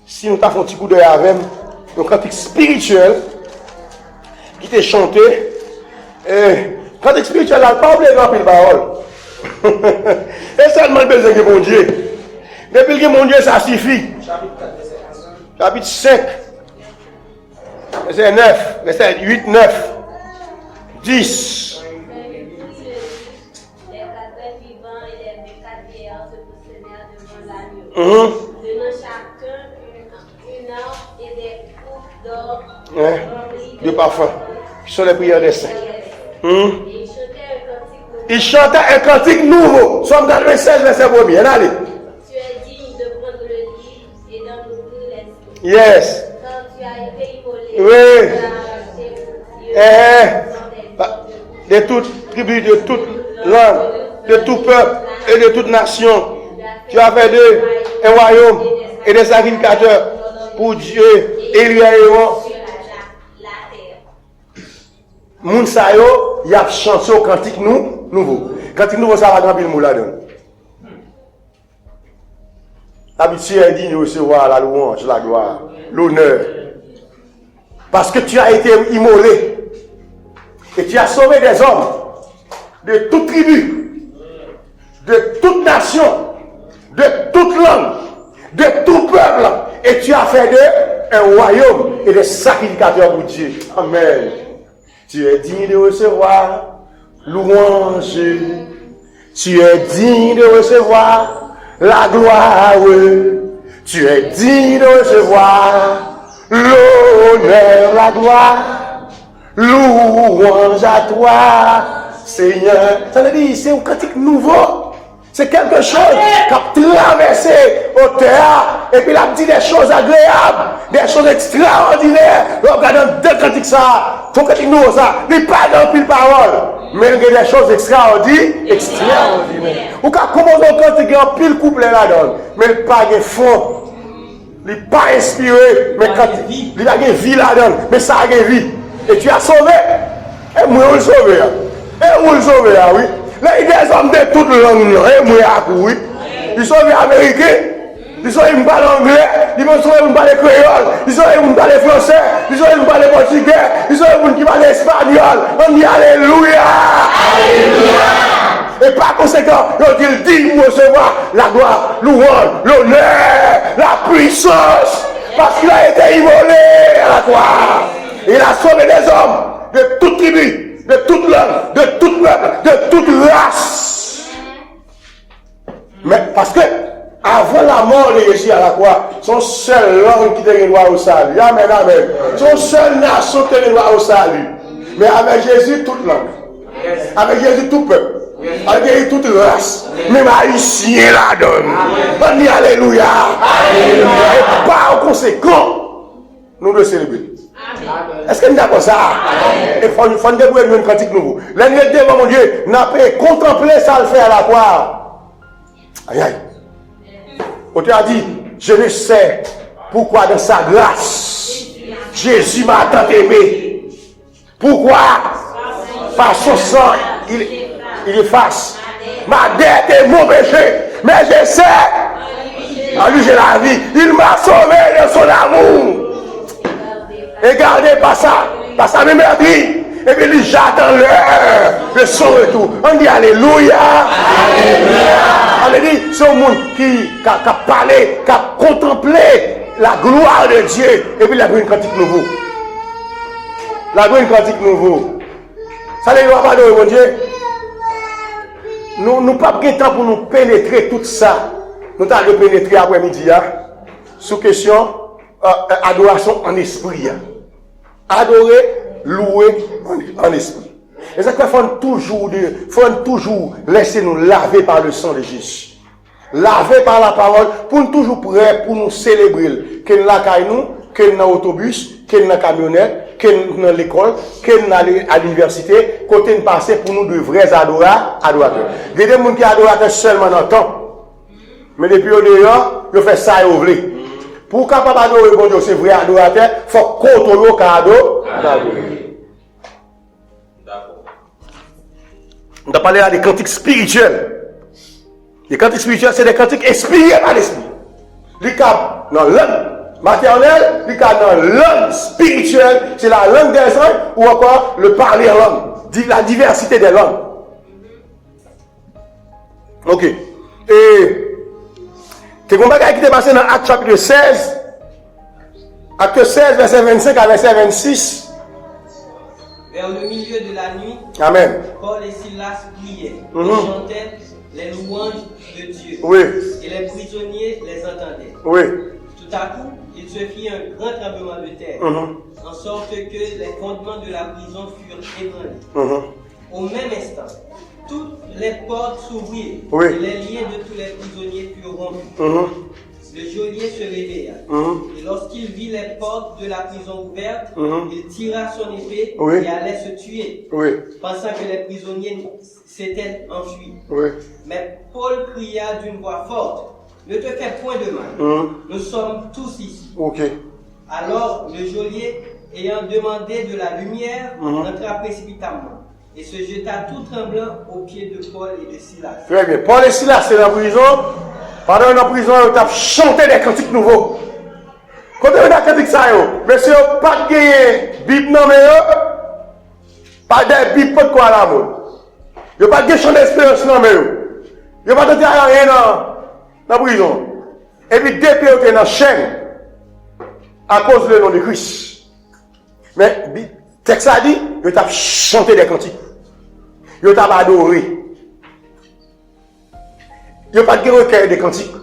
Speaker 1: si nous t'avons un petit coup d'œil avec, un cantique spirituel qui t'a chanté, cantique spirituel là, pas oublier de remplir la parole. Et seulement besoin de mon Dieu. Depuis que mon Dieu ça suffit. Chapitre 5. Verset 9, verset 8, 9, 10.
Speaker 2: Les 4 vivants et les 24 vieillards se posternèrent devant l'agneau, donnant chacun une harpe et des coupes d'or remplies
Speaker 1: de parfum, qui sont les prières des saints.
Speaker 2: Et ils chantaient un cantique nouveau.
Speaker 1: Somme 96, verset 1er. Allez.
Speaker 2: Tu es digne de prendre le livre et d'en ouvrir les signes.
Speaker 1: Yes.
Speaker 2: Quand tu as été immolé,
Speaker 1: Oui.
Speaker 2: tu as racheté
Speaker 1: De toute tribu, de toute langue, de tout peuple et de toute nation. Tu as fait d'eux un royaume et des sacrificateurs pour Dieu et lui a
Speaker 2: sur la terre.
Speaker 1: Moun sa yo, y a chanté au cantique nouveau. Cantique nouveau, ça va grand pile mou là-dedans. L'habitude est digne de recevoir la louange, la gloire, l'honneur. Parce que tu as été immolé. Et tu as sauvé des hommes de toute tribu, de toute nation, de toute langue, de tout peuple. Et tu as fait d'eux un royaume et des sacrificateurs pour Dieu. Amen. Tu es digne de recevoir louange. Tu es digne de recevoir la gloire. Tu es digne de recevoir l'honneur, la gloire. Louange à toi, Seigneur. Ça veut dire, c'est un cantique nouveau. C'est quelque chose qui a traversé au terre et puis il a dit des choses agréables, des choses extraordinaires. Regardons deux cantiques ça, ton cantique nouveau ça, il n'est pas dans pile parole, mais il y a des choses extraordinaires. Ou quand commence un cantique, il y a un pile couplet là-dedans, mais il n'y a pas de fond. Il n'est pas inspiré, mais quand il y a une vie là-dedans, mais ça a une vie. Et tu as sauvé. Et moi, je sauvé. Et moi, je sauvé, oui. Là, il y a des hommes de toutes les langues. Et moi, oui. Ils sont américains. Ils sont anglais. Ils sont créole. Ils sont français. Ils sont portugais. Ils sont espagnol. On dit Alléluia. Et par conséquent, il dit vous recevoir la gloire, louange, l'honneur, la puissance. Parce qu'il a été immolé à la croix. Il a sauvé des hommes de toute tribu, de toute langue, de tout peuple, de toute race. Mais parce que avant la mort de Jésus à la croix, son seul langue qui était droit au salut. Amen, amen. Son seul nation qui était droit au salut. Mais avec Jésus, toute langue. Avec Jésus, tout peuple. Avec Jésus, toute race. Même haïtien la donne. On dit alléluia. Et par conséquent, nous devons célébrer. Est-ce que nous avons ça? Il faut nous découvrir une pratique nouveau. L'année devant mon Dieu, n'a pas contemplé ça le fait à la croix. Aïe aïe. On te a dit, je ne sais pourquoi dans sa grâce, Jésus m'a tant aimé. Pourquoi? Par son sang, il efface ma dette et mon péché. Mais je sais, en lui j'ai la vie. Il m'a sauvé de son amour. Et gardez pas ça, par sa mémorie. Et puis il j'attends l'heure de son retour. On dit alléluia. On dit c'est un monde qui a parlé, qui a contemplé la gloire de Dieu. Et puis il a pris une cantique nouveau. Il a pris une cantique nouveau. Ça ne va pas de mon Dieu. Nous n'avons pas de temps pour nous pénétrer tout ça. Nous allons pénétrer après-midi. Sous question adoration en esprit. Adorer, louer en esprit. Et ça fait faut toujours laisser nous laver par le sang de Jésus. Laver par la parole pour nous toujours prêts pour nous célébrer. Que nous la nous, que nous dans l'autobus, que nous dans la camionnette, que nous dans l'école, que nous à l'université, côté nous passer pour nous de vrais adorateurs. Il y a des gens qui adorateurs seulement dans le temps. Mais depuis au dehors, ils font ça et ils veulent. Pour capable adorer bon Dieu, c'est vrai adorateur, il faut contrôler le cadeau d'adorer. D'accord. On a parlé des cantiques spirituels. Les cantiques spirituels, c'est des cantiques inspirés par l'esprit. Les cap dans langue maternelle, les cap dans langue spirituelle, c'est la langue des anges ou encore le parler en langue, la diversité des langues. Ok. Et c'est comme ça qui est passé dans Acte chapitre 16. Acte 16, verset 25 à verset 26.
Speaker 3: Vers le milieu de la nuit,
Speaker 1: Amen.
Speaker 3: Paul et Silas priaient et chantaient les louanges de Dieu.
Speaker 1: Oui.
Speaker 3: Et les prisonniers les entendaient.
Speaker 1: Oui.
Speaker 3: Tout à coup, il se fit un grand tremblement de terre, en sorte que les fondements de la prison furent ébranlés. Au même instant, toutes les portes s'ouvrirent et les liens de tous les prisonniers furent rompus. Le geôlier se réveilla et lorsqu'il vit les portes de la prison ouvertes, il tira son épée et allait se tuer, pensant que les prisonniers s'étaient enfuis. Mais Paul cria d'une voix forte, « Ne te fais point de mal, nous sommes tous ici. » Alors le geôlier, ayant demandé de la lumière, entra précipitamment et se jeta tout tremblant aux pieds de Paul et de Silas.
Speaker 1: Très bien. Paul et Silas, c'est dans la prison. Pendant la prison, ils ont chanté des cantiques nouveaux. Quand on a des cantiques, ça, monsieur, pas de gagner Bible, non, mais pas de Bible, pas de quoi là, il n'y a pas de chant d'espérance, non, mais il n'y a pas de rien dans la prison. Et puis, depuis qu'ils étaient dans la chaîne, à cause du nom de Christ. Mais, le texte a dit, ils ont chanté des cantiques. Ils ont adoré. Il n'y a pas de recueil de cantiques.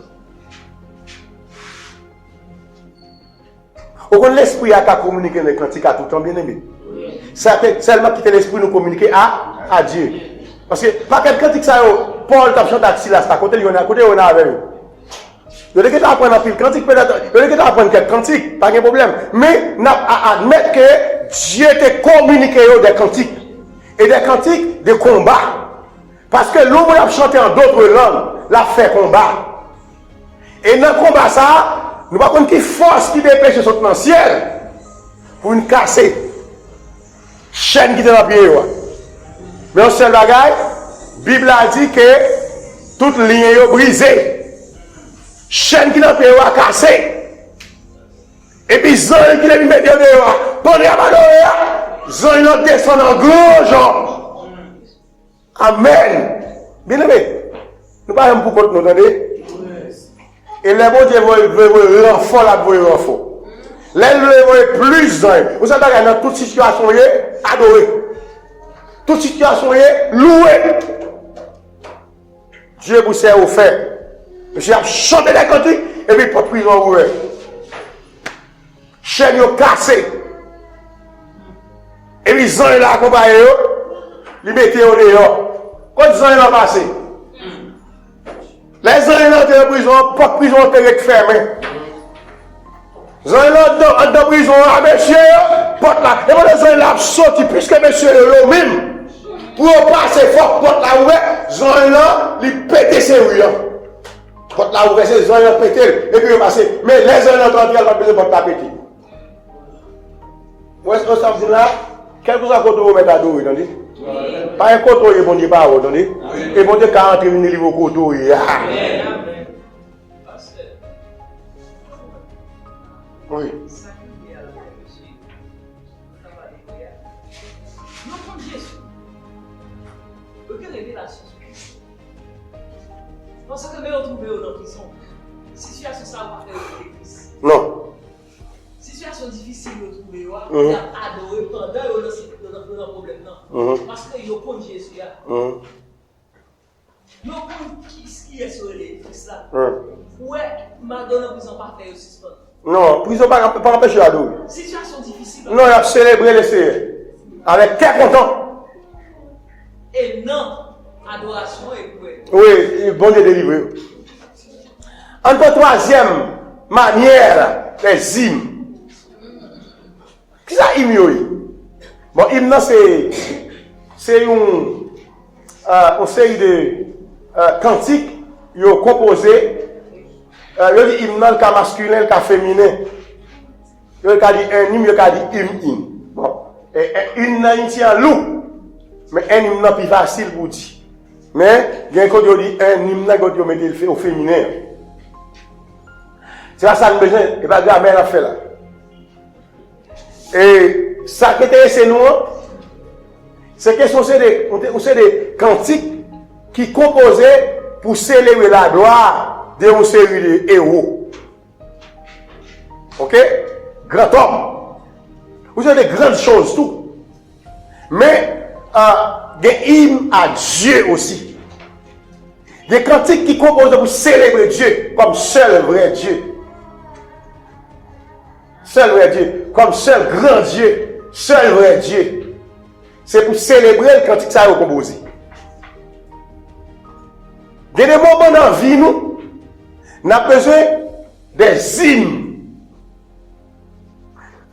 Speaker 1: Au contraire, l'esprit a qu'à communiquer les cantiques à tout le temps, bien aimé. C'est seulement quitter l'esprit nous communiquer à Dieu. Parce que, pas quel cantique ça, Paul t'a chanté à Silas, à côté, il y en a avec eux. Il y a des gens qui apprennent un pile cantique, peut-être. Il y a des gens qui apprennent quelques cantiques, pas de problème. Mais, on a admettre que Dieu t'a communiqué des cantiques. Et des cantiques de combat. Parce que l'homme a chanté en d'autres langues, l'a fait combat. Et dans le combat, ça, nous ne savons pas qui force qui dépêche sur le ciel pour nous casser. Chaîne qui est dans le pied. Mais on seul bagaille, la Bible a dit que toute ligne est brisée. Chaîne qui est dans le pied est cassée. Et puis, zon qui est mis dehors, pendant la zon descend en gros genre. Amen. Bien aimé, nous parlons pour compte, nous entendez? Et les bon Dieu veut renfort, la veut renfort. Les veut plus d'un. Vous savez, dans toute situation, adoré. Toute situation, loué. Dieu vous sert au fait. Monsieur a chanté des cantiques et puis pas de prison ouverte. Chaîne cassée. Et puis, ils ont là accompagné, ils mettent au dehors. Quand ils ont passé, les gens qui sont en prison, pas de prison fermée. Les gens qui sont en prison, monsieur, porte là. Et quand les gens qui sont sortis, puisque monsieur est lui-même, pour passer fort, porte là ouverte, les gens là, ils pètent ses rues. Porte là ouverte, les gens là pètent, et puis ils passent. Mais les gens là, ils n'ont pas besoin de porte là péter. Où est-ce que ça veut dire là? Quel que soit le côté où vous mettez à dos, attendez? Pas un côté où vous ne pas, attendez? Et vous dites 40 minutes au côté où il y a. Oui.
Speaker 4: Nous prenons Jésus. Aucune révélation sur Christ. Parce que nous retrouvons dans la prison. Situation ça va faire Christ.
Speaker 1: Non.
Speaker 4: Situation difficile de trouver, il a adoré pendant le problème. Parce que nous prenons Jésus. Nous prenons qui est sur les Christ là. Ouais, Madonna prison parfaite aussi.
Speaker 1: Non, prison pas empêcher l'adorer.
Speaker 4: Situation difficile.
Speaker 1: Non, il a célébré le Seigneur. Avec quel content.
Speaker 4: Et non, adoration et quoi.
Speaker 1: Oui, bon Dieu délivré. Encore troisième manière, les hymnes. Qui ça hymne? Bon, hymne, c'est une série de cantiques qui sont composés. Il y a des hymnes, le cas masculin, le cas féminin. Il y a un hymne, il y a des hymnes. Bon, une tient loup, mais un hymne plus facile pour dire. Mais il y a un hymne qui est fait au féminin. C'est ça que nous besoin, et pas de la fait là. Et ça qui était chez nous, c'est que c'est des cantiques qui composaient pour célébrer la gloire de une série de héros. Ok? Grand homme. Vous avez des grandes choses, tout. Mais, des hymnes à Dieu aussi. Des cantiques qui composent pour célébrer Dieu comme seul vrai Dieu. Seul vrai Dieu, comme seul grand Dieu, seul vrai Dieu. C'est pour célébrer le cantique ça est composé. Il y a des moments dans la vie, nous avons besoin des hymnes.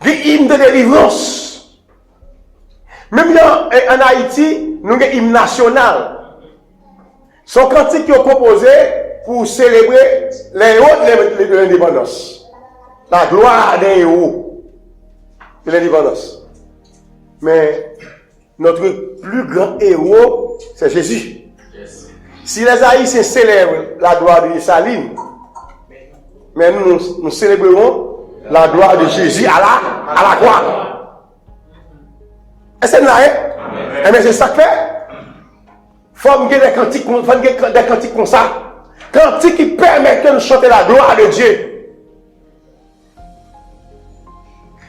Speaker 1: Des hymnes de délivrance. Même en Haïti, nous avons un hymne national. Son cantique qui est composé pour célébrer les héros de l'indépendance. La gloire des héros de l'indépendance. Mais notre plus grand héros, c'est Jésus. Yes. Si les Haïtiens célèbrent la gloire de Saline, mais nous célébrerons la gloire de Jésus à la croix. Est-ce que c'est là? Mais c'est ça que fait. Il faut qu'il y ait des cantiques comme ça. Cantiques qui permettent de nous chanter la gloire de Dieu.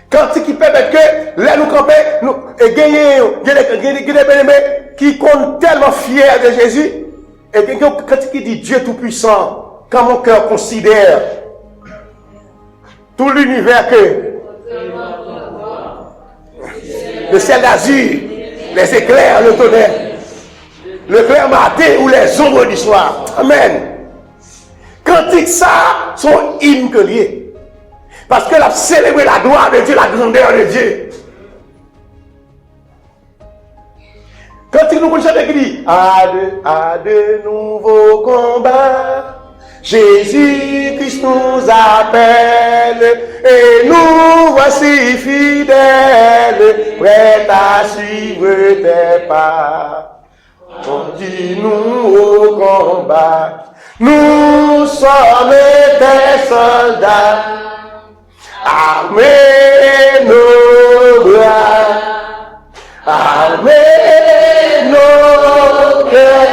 Speaker 1: Cantiques qui permettent que là nous camper, nous gagner des bien-aimés qui sont tellement fiers de Jésus. Et cantique qui dit Dieu Tout-Puissant, quand mon cœur considère tout l'univers que le ciel d'azur, les éclairs, le tonnerre, le clair matin ou les ombres du soir. Amen. Cantique ça sont hymnes liés. Parce qu'elle a célébré la gloire de Dieu, la grandeur de Dieu. Cantique nous connaissons qui dit à de nouveaux combats. Jésus-Christ nous appelle et nous voici fidèles, prêts à suivre tes pas. Conduis-nous au combat, nous sommes tes soldats, armez nos bras, armez nos cœurs.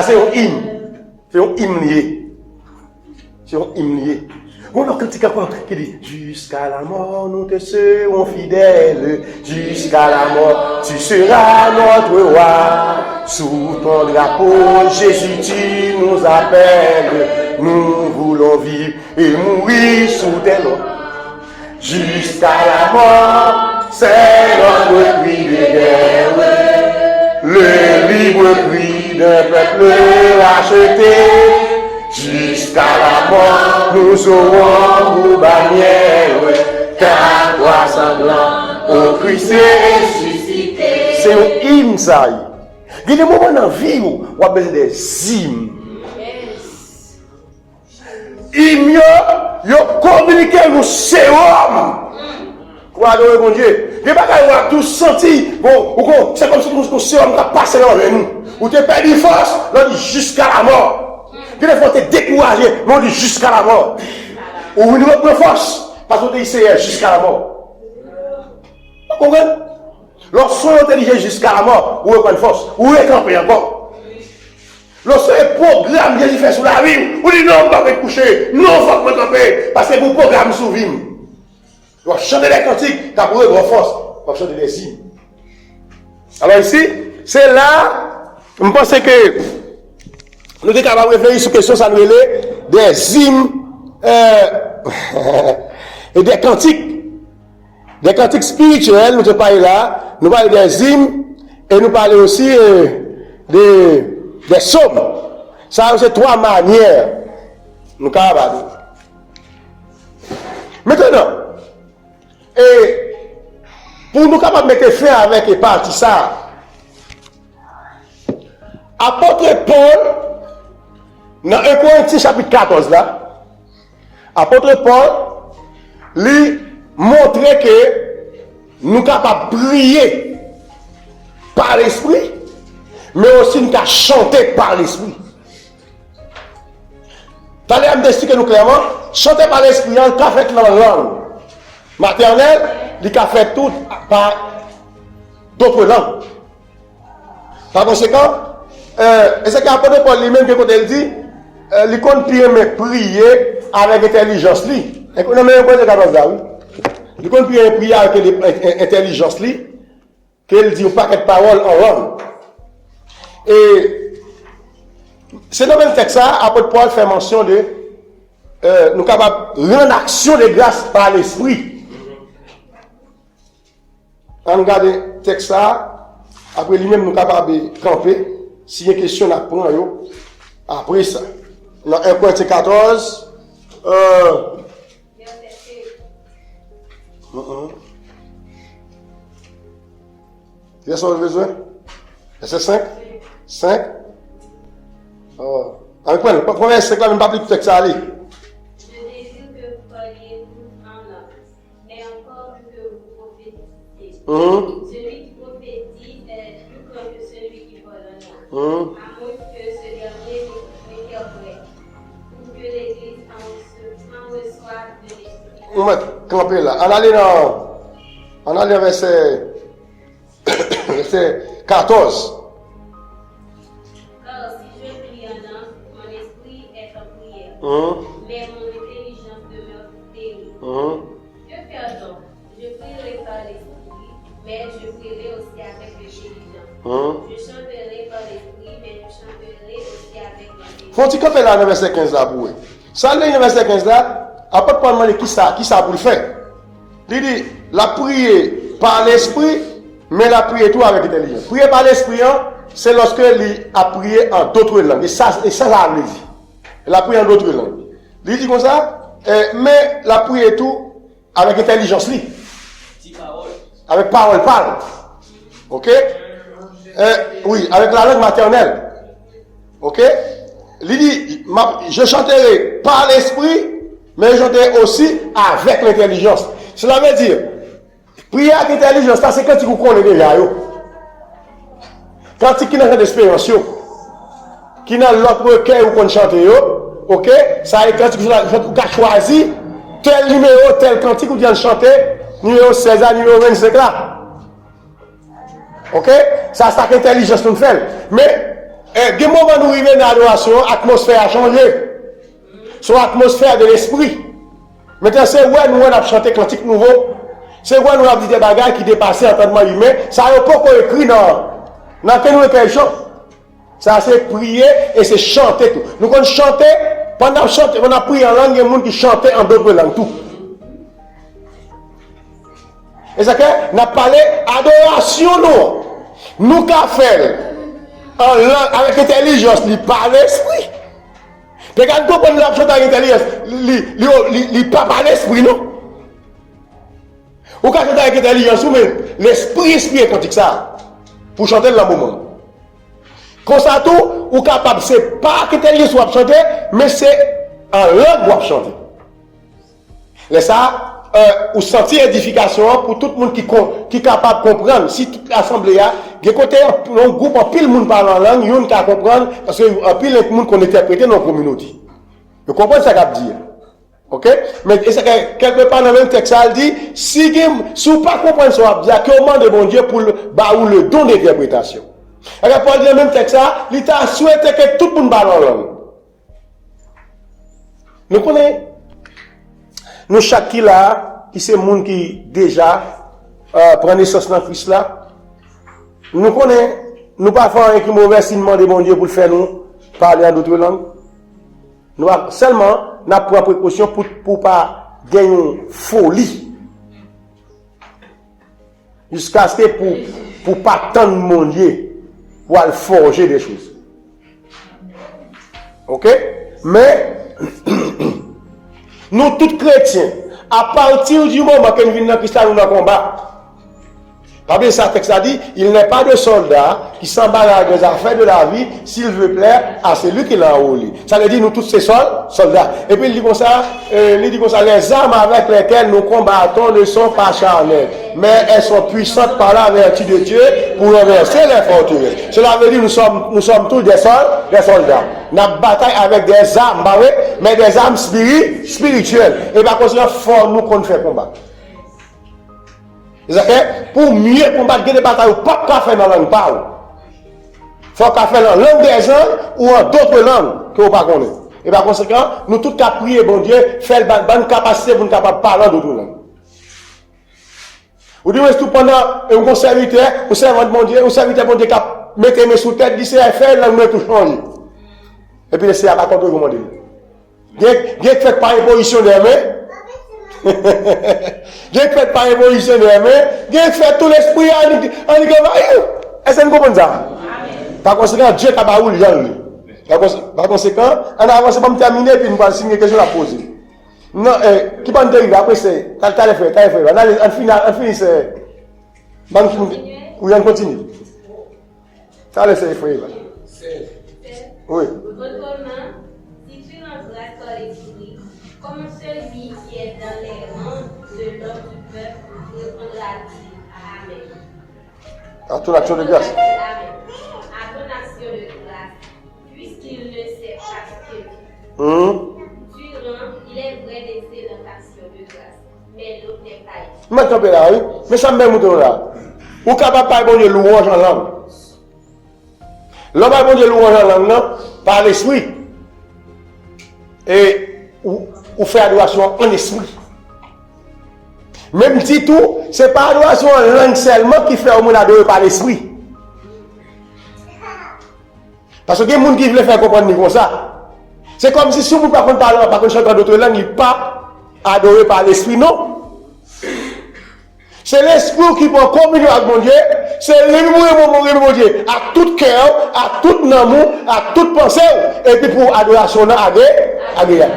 Speaker 1: Ça, c'est un hymne. C'est un hymne lié. C'est un hymne lié. On a un cantique qui dit jusqu'à la mort, nous te serons fidèles. Jusqu'à la mort, tu seras notre roi. Sous ton drapeau, Jésus, tu nous appelles. Nous voulons vivre et mourir sous tes lois. Jusqu'à la mort, c'est notre cri de guerre. Le libre cri d'un peuple racheté. Jusqu'à la mort, nous aurons nos bannières, car toi sanglant, au Christ ressuscité. C'est un hymne, ça. Il y a des moments dans la vie où on a besoin des hymnes. Hymnes, ils communiquent nous sérum. Quoi, mon Dieu? Les bagages, on a tous senti, c'est comme si nous sérum qui a passé dans nous. Ou tu perdu force, on dit jusqu'à la mort. Des fois, tu es découragé, mais on dit jusqu'à la mort. Ou on nous force, parce qu'on dit jusqu'à la mort. Vous comprenez? Lorsqu'on est intelligent jusqu'à la mort, ou on prend force, ou on est campé encore. Lorsqu'on est programme que fait sur la vie, on dit non, on va pas coucher, non, on va pas camper, parce que vous programme sur la vie. On va chanter des cantiques, tu as pour eux une force, on va chanter des hymnes. Alors ici, c'est là, je pense que nous sommes capables de réfléchir sur la question, ça nous est des hymnes et des cantiques spirituels, nous te parlons là, nous parlons des hymnes et nous parlons aussi des psaumes. Ça, c'est trois manières. Nous capables. Maintenant, et pour nous capables de mettre fin avec les parties ça, apôtre Paul, dans 1 Corinthiens chapitre 14 là, apôtre Paul lui montrait que nous sommes capables de prier par l'esprit, mais aussi nous sommes chanter par l'esprit. T'allez à me expliquer nous clairement, chanter par l'esprit, on a fait dans la langue maternelle, il a fait tout par d'autres langues. Par conséquent, et c'est qu'apôtre Paul lui-même, quand il dit, il compte prier avec intelligence. Il compte prier avec intelligence, qu'il dit un paquet de paroles en langue. Et c'est dans le même texte, apôtre Paul fait mention de nous capables de rendre action de grâce par l'esprit. On regarde le texte, après lui-même nous capables de camper. Si il y a une question à prendre, après ça. Dans 1 Corinthiens 14, verset besoin? Verset 5? 5? Avec quoi? Premier verset, même pas plus de texte à aller.
Speaker 2: Je désire que vous parliez tous en langue, mais encore que vous prophétisiez. Celui qui prophétise est plus grand que celui qui parle en langue. À moins que ce dernier n'interprète, ou que l'Église en reçoive de l'esprit.
Speaker 1: On va camper là. On allait dans verset 14.
Speaker 2: Car si je prie en langue, mon esprit est en prière, mais mon intelligence demeure stérile. Que faire donc? Je prierai par l'esprit, mais je prierai aussi avec l'intelligence. Je chanterai par l'esprit, mais je chanterai aussi avec l'intelligence.
Speaker 1: Faut-il camper là dans verset 15 là pour eux? Ça, dans verset 15 là, apôtre Paul demande qui ça pour le faire. Il dit, la prier par l'esprit, mais la prier tout avec intelligence. Prier par l'esprit, c'est lorsque il a prié en d'autres langues. Et ça veut dire. Il a prié en d'autres langues. Il dit comme ça, mais la prier tout avec intelligence. Avec parole. Ok? Oui, avec la langue maternelle. Ok? Il dit, je chanterai par l'esprit, mais je chanterai aussi avec l'intelligence. Cela veut dire, prier avec intelligence, c'est quand tu connais déjà. Quand tu as d'expérience, qui n'a l'autre cœur ou qu'on chante, ok? Ça est quand tu as choisi tel numéro, tel cantique ou tu viens de chanter, numéro 16 à numéro 25 là. Ok? Ça, c'est l'intelligence nous fait. Mais, Des moments où nous arrivons dans l'adoration, l'atmosphère a changé. Son atmosphère de l'esprit. Maintenant, c'est où nous avons chanté cantique nouveau. C'est où nous avons dit des bagages qui dépassaient l'entendement humain. Ça n'a pas écrit dans quel nous chant. Ça c'est prier et c'est chanter tout. Nous avons chanté, pendant chanter, on a prié en langue, il y a des gens qui chantaient en d'autres langues tout. Et ça que nous avons parlé adoration nous qu'à faire en langue avec intelligence, par l'esprit. Mais quand nous comprenons la chanter avec intelligence, il pas par l'esprit, non? Ou quand chanter avec intelligence, mais l'esprit est quantique ça, pour chanter dans le moment. Comme ça tout, ou capable, c'est pas qu'intelligence ou chanter, mais c'est en langue ou chanter. Laisse ça, ou sentir édification pour tout le monde qui est capable de comprendre. Si toute l'assemblée a, des côtés, un groupe, en pile monde parle en langue, il y a qui comprendre, parce que en pile de monde qu'on interprète dans la communauté. Vous comprenez ce que je veux dire? Ok? Mais quelque part dans le même texte, ça dit, si vous ne comprenez pas ce que je veux dire, comment de bon Dieu pour le don d'interprétation. Et Paul dit dans le même texte, il t'a souhaité que tout le monde parle en langue. Nous connaissons, nous chaque qui là, qui c'est le monde qui déjà prend naissance dans Christ là, nous connaissons, nous pas faire un mauvais signement de bon Dieu pour le faire nous parler en d'autres langues. Nous seulement, nous prenons précaution pour ne pas gagner une folie. Jusqu'à ce que pour ne pas tendre mon Dieu, pour aller forger des choses. Ok? Mais, nous tous chrétiens, à partir du moment que nous venons dans Christ, nous dans le combat. Pas bien ça, texte a dit, il n'est pas de soldat qui s'embarrasse des affaires de la vie s'il veut plaire à celui qui l'a enrôlé. Ça veut dire nous tous ces soldats. Et puis il dit comme ça, les armes avec lesquelles nous combattons ne sont pas charnelles, mais elles sont puissantes par la vertu de Dieu pour renverser les forteresses. Cela veut dire nous sommes tous des soldats. Nous bataille avec des armes, mais des armes spirituelles. Et par conséquent, fort nous qu'on fait combat. Pour mieux combattre des batailles, pas qu'à faire dans la langue parle. Il faut qu'à faire dans la langue des gens ou en d'autres langues que vous ne connaissez pas. Et par conséquent, nous tous qu'à prier, bon Dieu, faire une capacité pour nous capables de parler d'autres langues. Vous dites, tout pendant un serviteur, un servant de mon Dieu, un serviteur de mon Dieu qui mette mes sous tête, dit c'est à faire, langue tout changer. Et puis c'est à la contre comment dire. Vous faites par imposition des mains. J'ai fait par évolution de main, j'ai fait tout l'esprit en également. Est-ce que vous comprenez ça? Par conséquent, Dieu a pas eu par conséquent, on avance pour me terminer puis nous allons signer quelque chose à poser. Non, qui va nous dériver après c'est. T'as fait. On finit c'est. Oui, on continue. T'as laissé frère. Oui.
Speaker 2: Autrement, si tu l'embrasses par l'esprit, comme celui qui est dans les rangs de l'homme du peuple répondra-t-il Amen.
Speaker 1: À ton action de grâce.
Speaker 2: Amen. À ton action de grâce, puisqu'il ne sait pas ce que tu rends, il est vrai d'excellente action de grâce, mais l'autre n'est pas ici.
Speaker 1: Maintenant, là, oui. Mais ça me met mouton là. Ou capable de parler de louange en langue. L'homme a bon Dieu louange en langue, par l'esprit. Et ou faire adoration en esprit. Même si tout, ce n'est pas adoration en langue seulement qui fait au monde adorer par l'esprit. Parce que il y a des gens qui veulent faire comprendre comme ça. C'est comme si vous ne pouvez pas chanter d'autres langues, il n'est pas adoré par l'esprit, non. C'est l'esprit qui prend communion avec mon Dieu, c'est lui mon Dieu, à tout cœur, à tout amour, à toute pensée, et puis pour adoration agréable.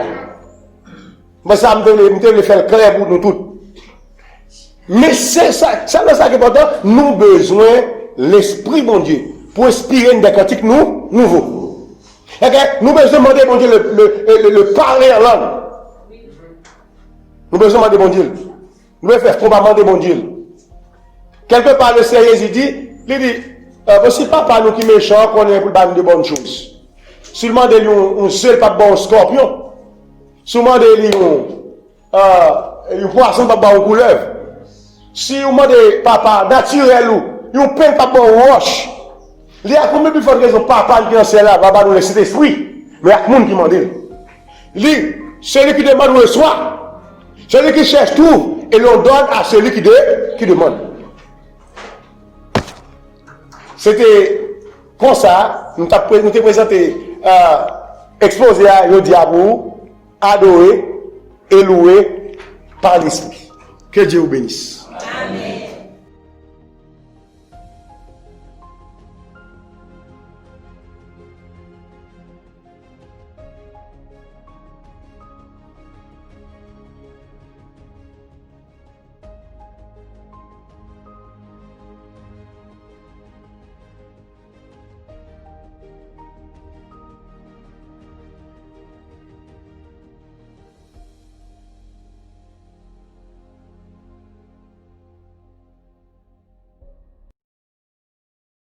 Speaker 1: Mais ça me faire clair pour nous tous. Mais c'est ça qui est important. Nous avons besoin de l'esprit, mon Dieu, pour inspirer des cantiques nouveaux. Nous avons besoin de demander, mon Dieu, le parler en langue. Nous avons besoin de demander, mon Dieu. Nous devons faire probablement de mon Dieu. Quelque part, le Seigneur il dit, voici pas par nous qui méchants qu'on est pour de bonnes choses. Seulement de lui, un seul pas bon scorpion. Seulement de lui, un poisson pas bon couleuvre. Si vous demandez papa naturel ou un pain pas bon roche. Il y a combien de fois qu'ils ont papa qui est là, va nous laisser l'esprit. Mais il y a monde qui demande. Lui, celui qui demande reçoit. Celui qui cherche trouve. Et l'on donne à celui qui demande. C'était comme ça, nous t'avons présenté, exposé à le diable, adoré et loué par l'esprit. Que Dieu vous bénisse.